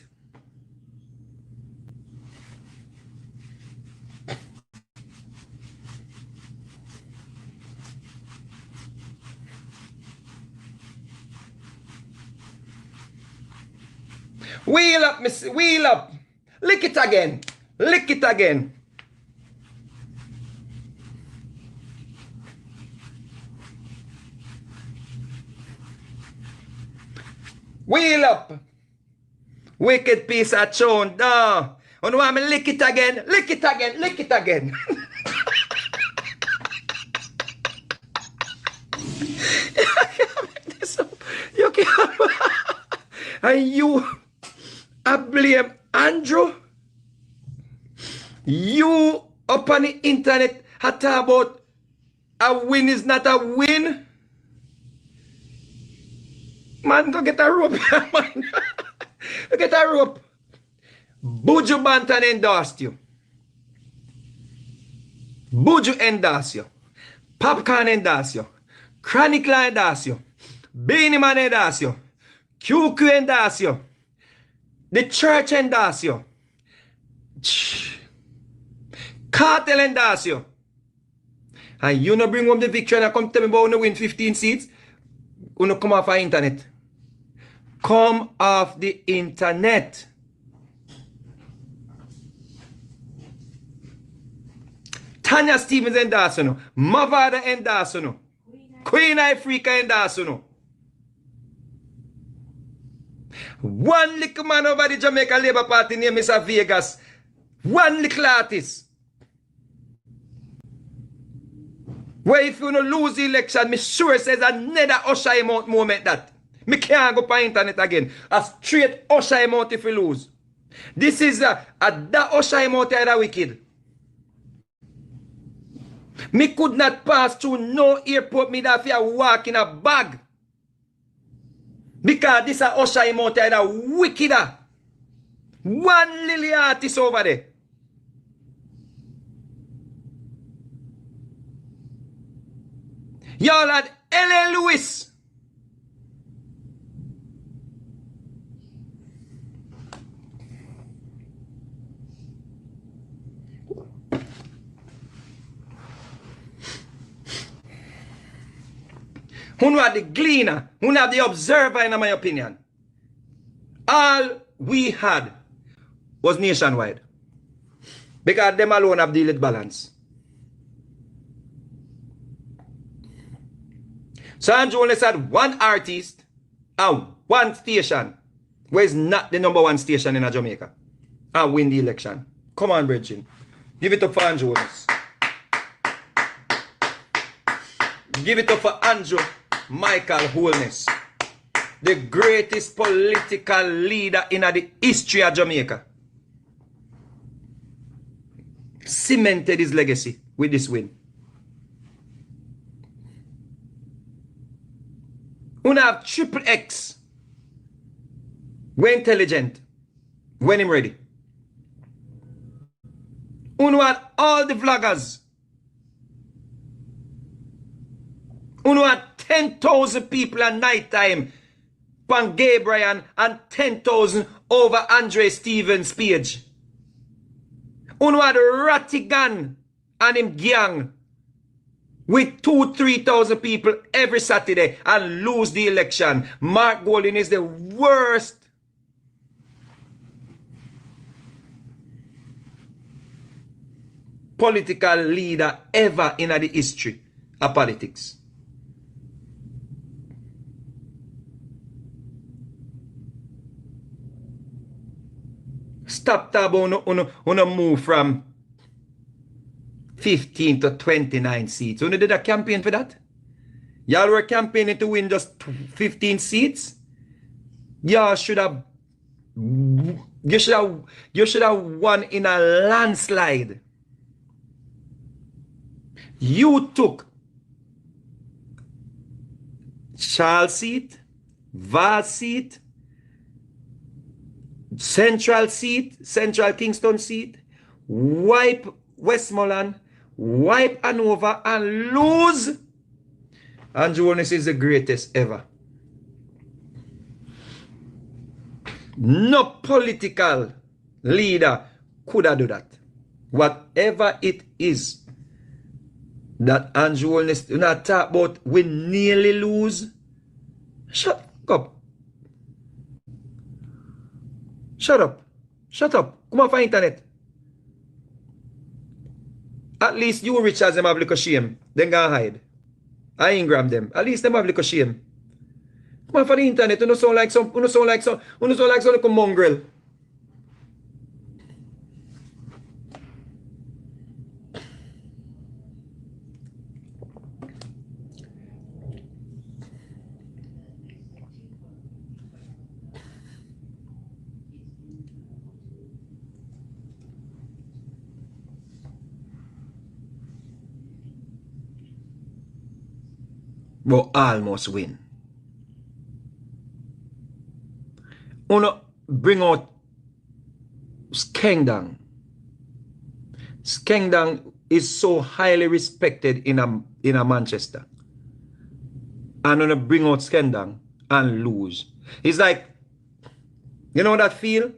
Wheel up, miss. Wheel up. Lick it again. Lick it again. Wheel up. Wicked piece of tune. No. You want me lick it again? Lick it again. Lick it again. You can't. And you... I blame Andrew. You up on the internet had talk about a win is not a win. Man, go get a rope, man. Go get a rope. Buju Banton endorsed you. Buju endorsed you. Popcorn endorsed you. Chronicler endorsed you. Beanie Man endorsed you. QQ endorsed you. The church endorse you. Cartel endorse you. and you no bring home the victory and I come tell me about you win 15 seats, you no come off the internet. Come off the internet. Tanya Stevens endorse you. Mavada endorse you. Queen Africa endorse you. One little man over the Jamaica Labour Party named Mr Vegas. One little artist. Where if you no lose the election, me sure says another usher him out moment that. Me can't go on internet again. A straight usher him out if you lose. This is that usher him out that wicked. Me could not pass through no airport, me that fear walk in a bag. Because this a usher him out that wicked. One lily artist over there. Y'all had L.A. Lewis. Who had the gleaner, who had the observer in my opinion. All we had was nationwide. Because them alone have the balance. So Andrew only had one artist and one station where is not the number one station in Jamaica and win the election. Come on, Bridget. Give it up for Andrew. Give it up for Andrew Michael Holness, the greatest political leader in the history of Jamaica. Cemented his legacy with this win. Una have triple X. We're intelligent. When him ready. Una had all the vloggers. Una had 10,000 people at night time. Pan Gabriel and 10,000 over Andre Stevens' page. Una had Rattigan and him gang with 2,000-3,000 people every Saturday and lose the election. Mark Golding is the worst political leader ever in the history of politics. Stop talking about move from 15 to 29 seats. You did a campaign for that? Y'all were campaigning to win just 15 seats? Y'all should have you should have won in a landslide. You took Charles seat, Val seat, Central seat, Central Kingston seat, wipe Westmoreland, wipe Hanover and lose. Andrew Holness is the greatest ever. No political leader could have done that. Whatever it is that Andrew Holness not talk about, we nearly lose. Shut up. Shut up. Shut up. Come on for internet. At least you rich as them have little shame. Then go hide. I Ingram them. At least them have little shame. Come on for the internet. You don't sound like some little mongrel. But almost win. Uno bring out Skengdang. Skengdang is so highly respected in a Manchester. And uno bring out Skengdang and lose. It's like, you know that feel?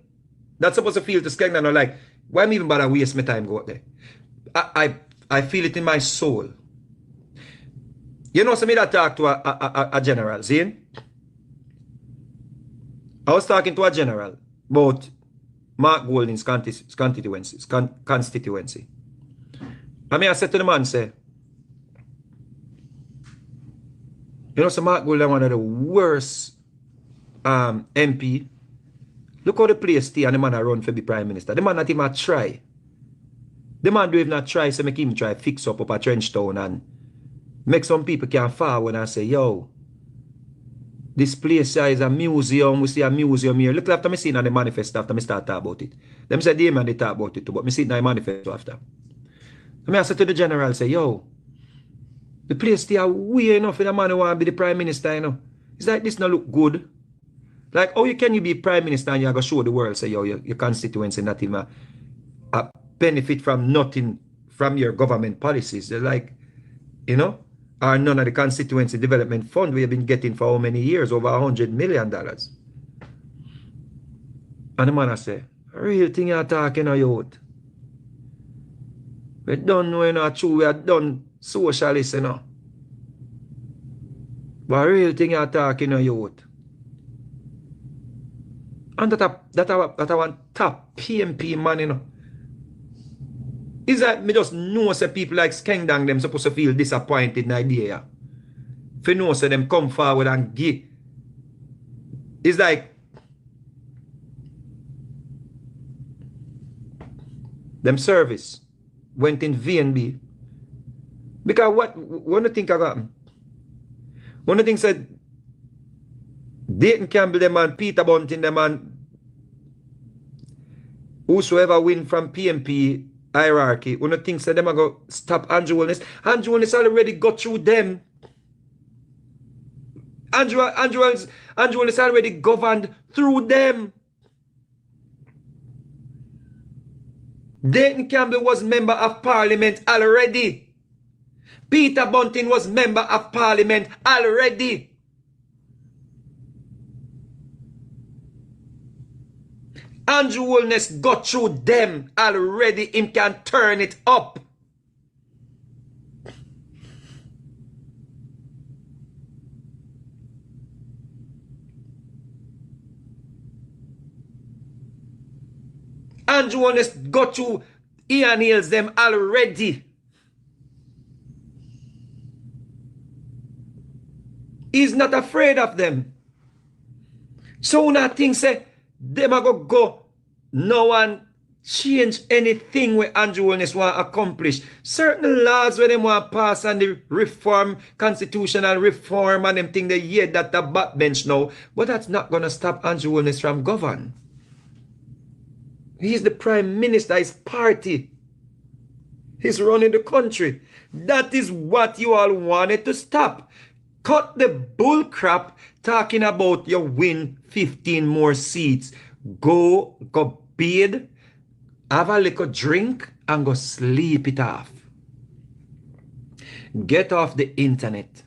That's supposed to feel to Skengdang. Like, why am I even bother waste my time go out there? I feel it in my soul. You know, somebody that talk to a general, see? I was talking to a general about Mark Golding's constituency. I mean, I said to the man, say, you know, so Mark Golding one of the worst MP. Look how the place stay and the man a run for the Prime Minister. The man not even try. The man do even not try, so make him try fix up a trench town and make some people can forward and say, yo, this place here is a museum. We see a museum here. Look after me seeing on the manifesto after me start talk about it. Them say they man they talk about it too, but me see it in the manifesto after. So I said to the general, say, yo, the place there weird enough for the man who want to be the Prime Minister, you know. It's like this not look good. Like, how can you be Prime Minister and you're going to show the world, say, yo, your constituency not even a benefit from nothing from your government policies. They're like, you know, or none of the constituency development fund we have been getting for how many years, over $100 million. And the man I say, real thing you're talking about, youth. We don't know, you know, true, we are done socialists, you know. But real thing you're talking about, youth. And that I want top PMP man, you know. Is that me just know say people like Skengdang them supposed to feel disappointed in idea. If you know say them come forward and give. It's like them service went in VNB. Because one of the things I got, one of the things said Dayton Campbell them and Peter Bunting them and whosoever win from PMP hierarchy, one of the things that them are going to stop Andrew Holness. Andrew Holness already got through them. Andrew Holness already governed through them. Dayton Campbell was member of Parliament already. Peter Bunting was member of Parliament already. Andrew Holness got through them already. Him can turn it up. Andrew Holness got through Ian Hills them already. He's not afraid of them. So when I think say them are going to go no one change anything where Andrew Holness want to accomplish. Certain laws where them want to pass and the reform, constitutional reform and them think they hear that the backbench now. But that's not going to stop Andrew Holness from govern. He's the Prime Minister, his party. He's running the country. That is what you all wanted to stop. Cut the bull crap talking about you win 15 more seats. Go bathe, have a little drink, and go sleep it off. Get off the internet.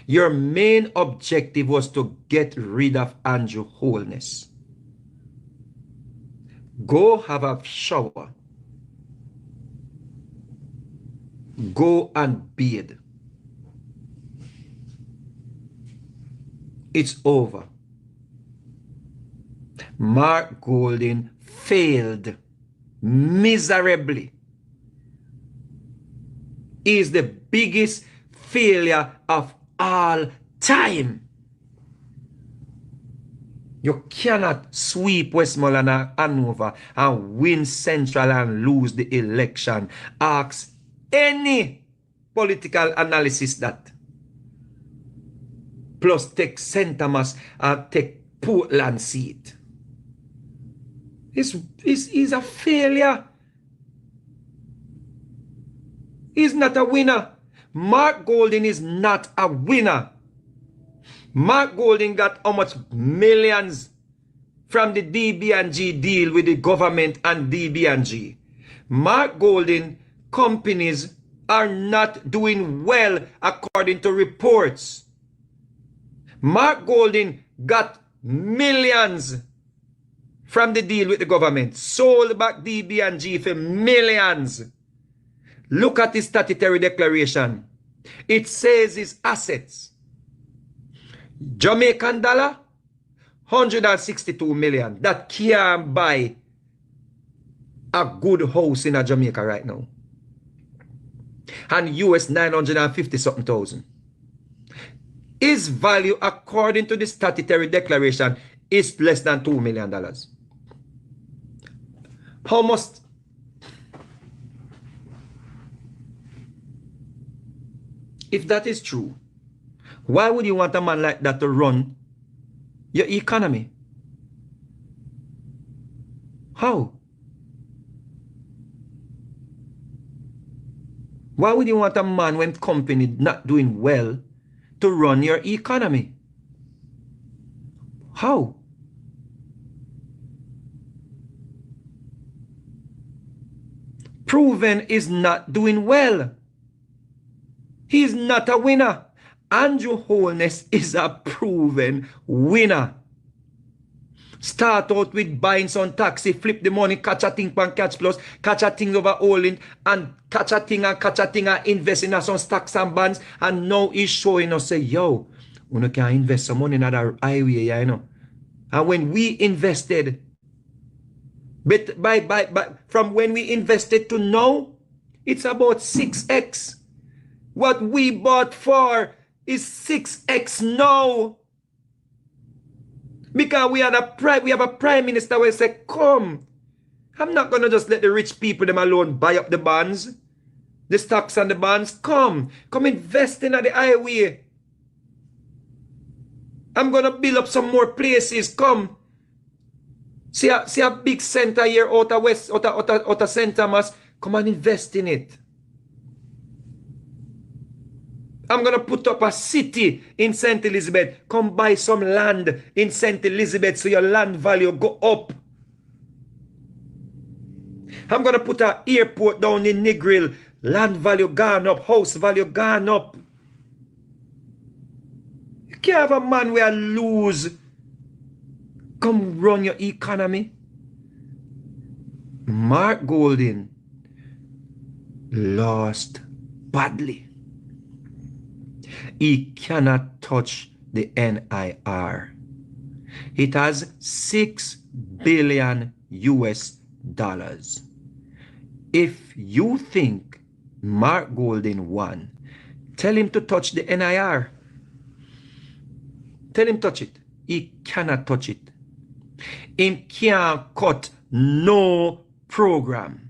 Your main objective was to get rid of Andrew Holness. Go have a shower. Go and bathe. It's over. Mark Golding failed miserably. He is the biggest failure of all time. You cannot sweep Westmoreland and Hanover and win Central and lose the election. Ask any political analysis that. Plus take St. Thomas and take Portland seat. He's a failure. He's not a winner. Mark Golding is not a winner. Mark Golding got how much millions from the DB&G deal with the government and DB&G. Mark Golding companies are not doing well according to reports. Mark Golding got millions from the deal with the government. Sold back DB&G for millions. Look at his statutory declaration. It says his assets. Jamaican dollar, 162 million. That can't buy a good house in a Jamaica right now. And US 950 something thousand. His value, according to the statutory declaration, is less than $2 million. How much? If that is true, why would you want a man like that to run your economy? How? Why would you want a man when company not doing well to run your economy? How? Proven is not doing well. He is not a winner. Andrew Holness is a proven winner. Start out with buying some taxi, flip the money, catch a thing pan catch plus, catch a thing over holding, and catch a thing and invest in some stocks and bonds. And now he's showing us, say, yo, we can invest some money in another highway, you know. And when we invested, but from when we invested to now, it's about 6x. What we bought for is 6x now. Because we have a prime minister who say, come, I'm not going to just let the rich people them alone buy up the bonds, the stocks and the bonds. Come invest in the highway. I'm going to build up some more places. Come. See a big center here out of West, out of St. Thomas. Come and invest in it. I'm going to put up a city in St. Elizabeth. Come buy some land in St. Elizabeth so your land value go up. I'm going to put an airport down in Negril. Land value gone up. House value gone up. You can't have a man where lose. Come run your economy. Mark Golding lost badly. He cannot touch the NIR. It has $6 billion US dollars. If you think Mark Golding won, tell him to touch the NIR. Tell him touch it. He cannot touch it. He can't cut no program.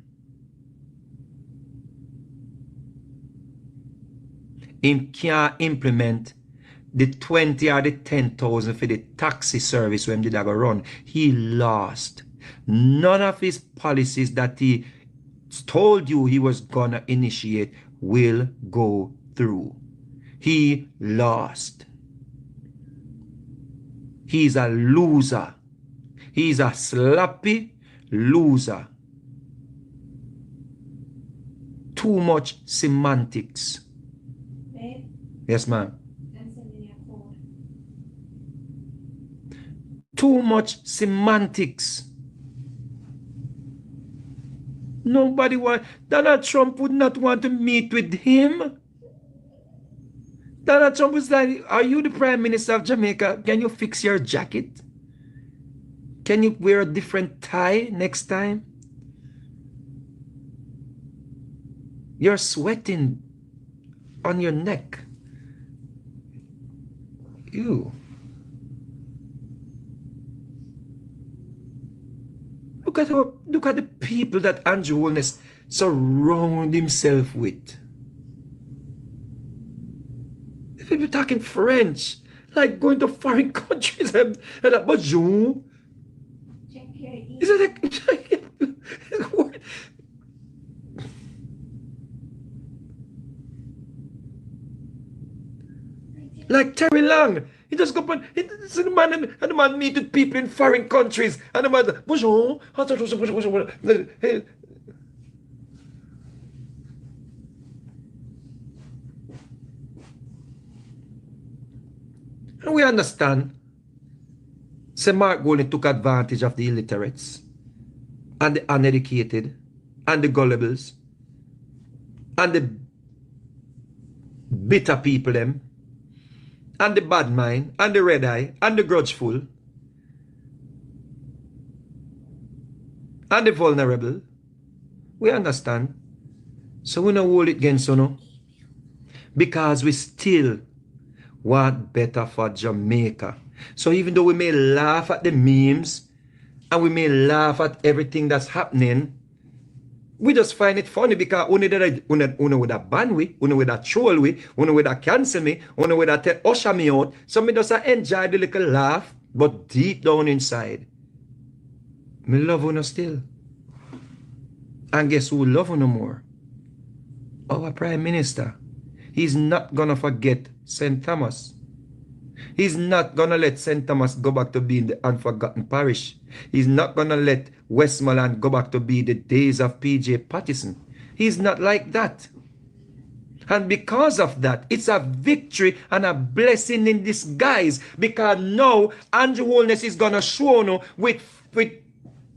He can't implement the 20 or the 10,000 for the taxi service when did I go run. He lost. None of his policies that he told you he was gonna initiate will go through. He lost. He's a loser. He's a sloppy loser. Too much semantics. Babe, Yes, ma'am. I'm sending you a code. Too much semantics. Nobody want. Donald Trump would not want to meet with him. Donald Trump was like, are you the Prime Minister of Jamaica? Can you fix your jacket? Can you wear a different tie next time? You're sweating on your neck. Ew. Look at the people that Andrew Holness surround himself with. People talking French, like going to foreign countries and like, bonjour. Check your email. Is it like like Terry Long? He just go up and the man meet with people in foreign countries and the man bonjour. And we understand. Say Mark Golding took advantage of the illiterates and the uneducated and the gullibles and the bitter people them, and the bad mind, and the red eye, and the grudgeful, and the vulnerable. We understand. So we don't hold it against you, no? Because we still want better for Jamaica. So even though we may laugh at the memes, and we may laugh at everything that's happening, we just find it funny because only would have ban we, only would have troll we, only would have cancel me, only would have usher me out. So me just enjoy the little laugh, but deep down inside, me love you still. And guess who love you no more? Our Prime Minister. He's not gonna forget St. Thomas. He's not gonna let St. Thomas go back to being the unforgotten parish. He's not gonna let Westmoreland go back to be the days of P.J. Patterson. He's not like that. And because of that, it's a victory and a blessing in disguise. Because now Andrew Holness is gonna show no with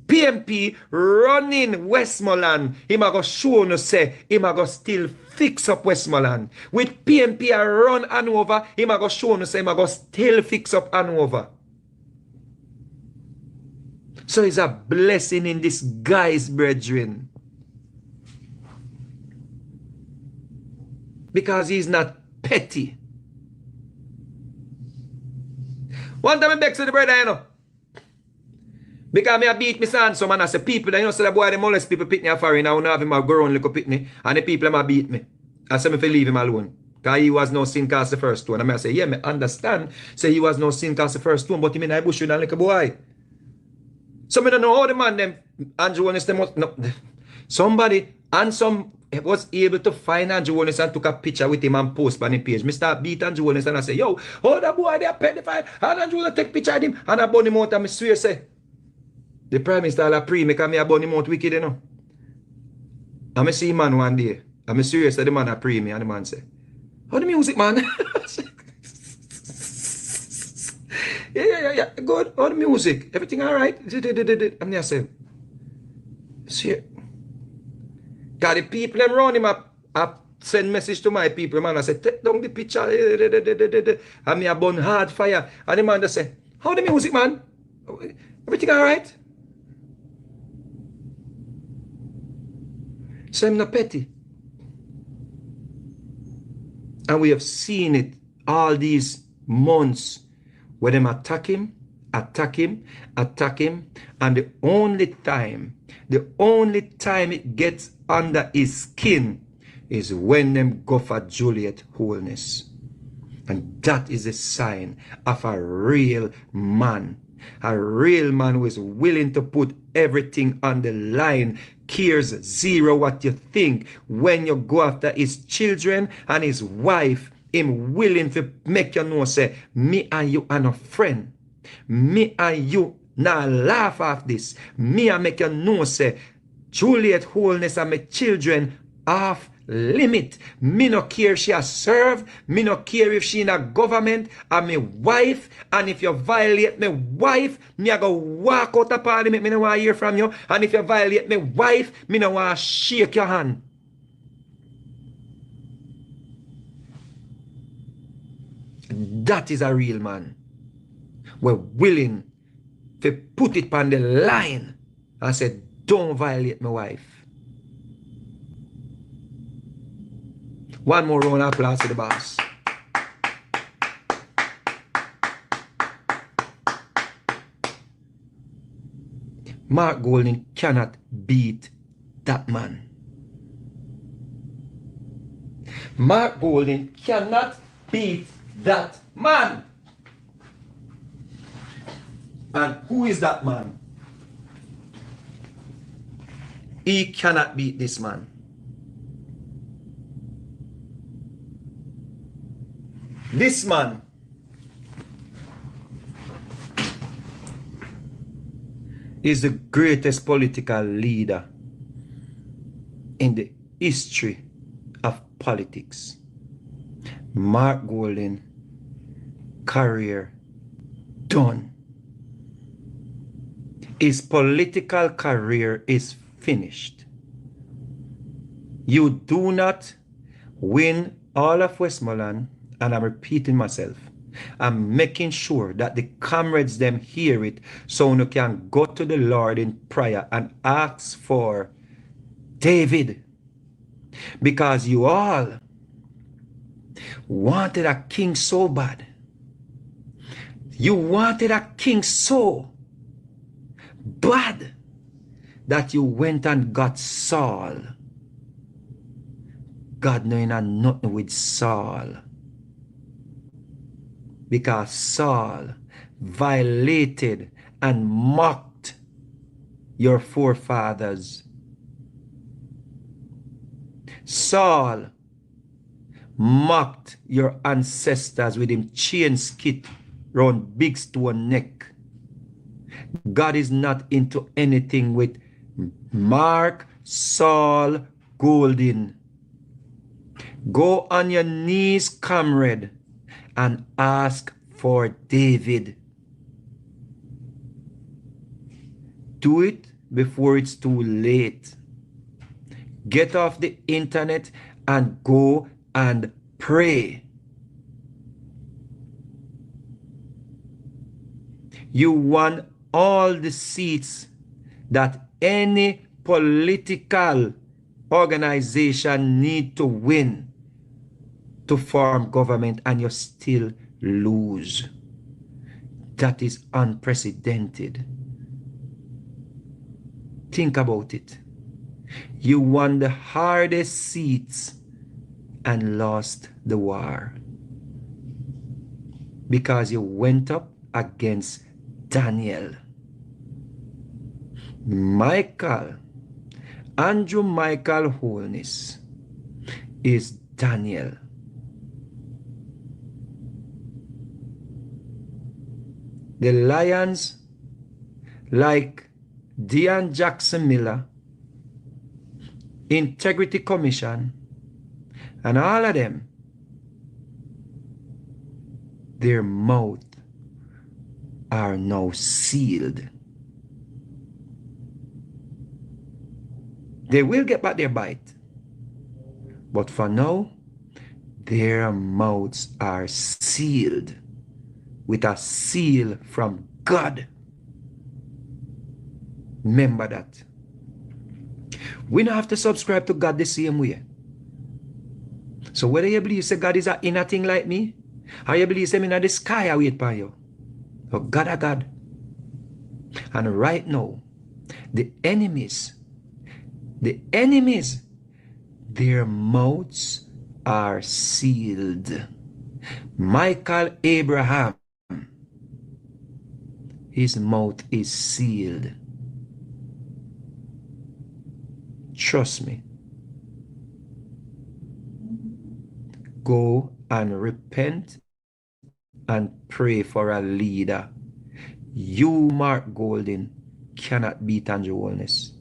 PMP running Westmoreland. Him a go show no say him a go still fix up Westmoreland. With PMP a run Hanover, him a go show no say him a go still fix up Hanover. So it's a blessing in disguise, brethren. Because he's not petty. One time I beg to the brother, you know. Because me a beat me son, so man, I say people, you know, so the boy, the molest people pitney a foreign, I want to have him a grown little pitney, and the people them a beat me. I say me fi leave him alone. Because he was no sin cast the first one. And I say, yeah, me understand. Say he was no sin cast the first one, but he mean I bush you down like a boy. So me don't know how the man them, Andrew Holness, them was, no, somebody, and some was able to find Andrew Holness and took a picture with him and post on the page. Me start beat Andrew Holness and I say, yo, oh, that boy, they are pedophile. And Andrew Holness take picture of him, and I burn him out, and I swear, say, the Prime Minister a pre make me a burn him out wicked, you know. And I see man one day, and I serious that the man a pre me, and the man say, how the music, man? yeah, good, how the music, everything all right? And I say, see, because the people them around him I send message to my people, man. I say, take down the picture, and me a burn hard fire. And the man just say, how the music, man? Everything all right? So I'm not petty. And we have seen it all these months where them attack him, and the only time it gets under his skin is when them go for Juliet Holness. And that is a sign of a real man who is willing to put everything on the line, cares zero what you think. When you go after his children and his wife, him willing to make you know, say, me and you are no friend. Me and you now laugh off this. Me and make you know, say, Juliet Holness and my children off limit. Me no care if she has served. Me no care if she in a government. And my wife. And if you violate my wife, me I go walk out of Parliament. Me no want to hear from you. And if you violate my wife, me no want to shake your hand. That is a real man. We're willing to put it on the line and say, don't violate my wife. One more round of applause to the boss. Mark Golding cannot beat that man. Mark Golding cannot beat that man. And who is that man? He cannot beat this man. This man is the greatest political leader in the history of politics. Mark Golding, career done. His political career is finished. You do not win all of Westmoreland, and I'm repeating myself. I'm making sure that the comrades them hear it so you can go to the Lord in prayer and ask for David. Because you all wanted a king so bad. You wanted a king so bad that you went and got Saul. God knowing and nothing with Saul. Because Saul violated and mocked your forefathers. Saul mocked your ancestors with him chain skit round big stone neck. God is not into anything with Mark, Saul, Golden. Go on your knees, comrade, and ask for David. Do it before it's too late. Get off the internet and go and pray. You won all the seats that any political organization need to win to form government, and you still lose. That is unprecedented. Think about it. You won the hardest seats and lost the war because you went up against Daniel. Andrew Michael Holness is Daniel. The Lions, like Dean Jackson Miller, Integrity Commission, and all of them, their mouth are now sealed. They will get back their bite. But for now, their mouths are sealed with a seal from God. Remember that. We don't have to subscribe to God the same way. So whether you believe say God is a inner thing like me, or you believe say in the sky I wait for you, or God a God. And right now, the enemies, their mouths are sealed. Michael Abraham, his mouth is sealed. Trust me. Go and repent and pray for a leader. You, Mark Golden, cannot beat Andrew Holness.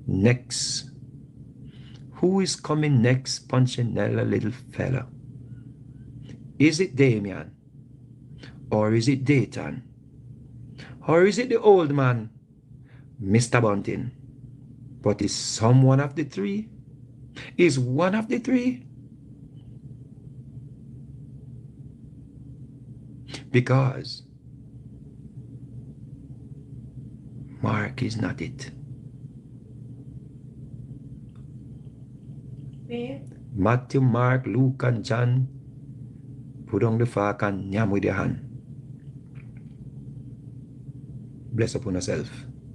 Next. Who is coming next, Punchinella little fella? Is it Damien? Or is it Dayton? Or is it the old man, Mr. Bunting? But is some one of the three? Is one of the three? Because Mark is not it. Matthew, Mark, Luke, and John, put on the fork and yam with your hand. Bless upon yourself.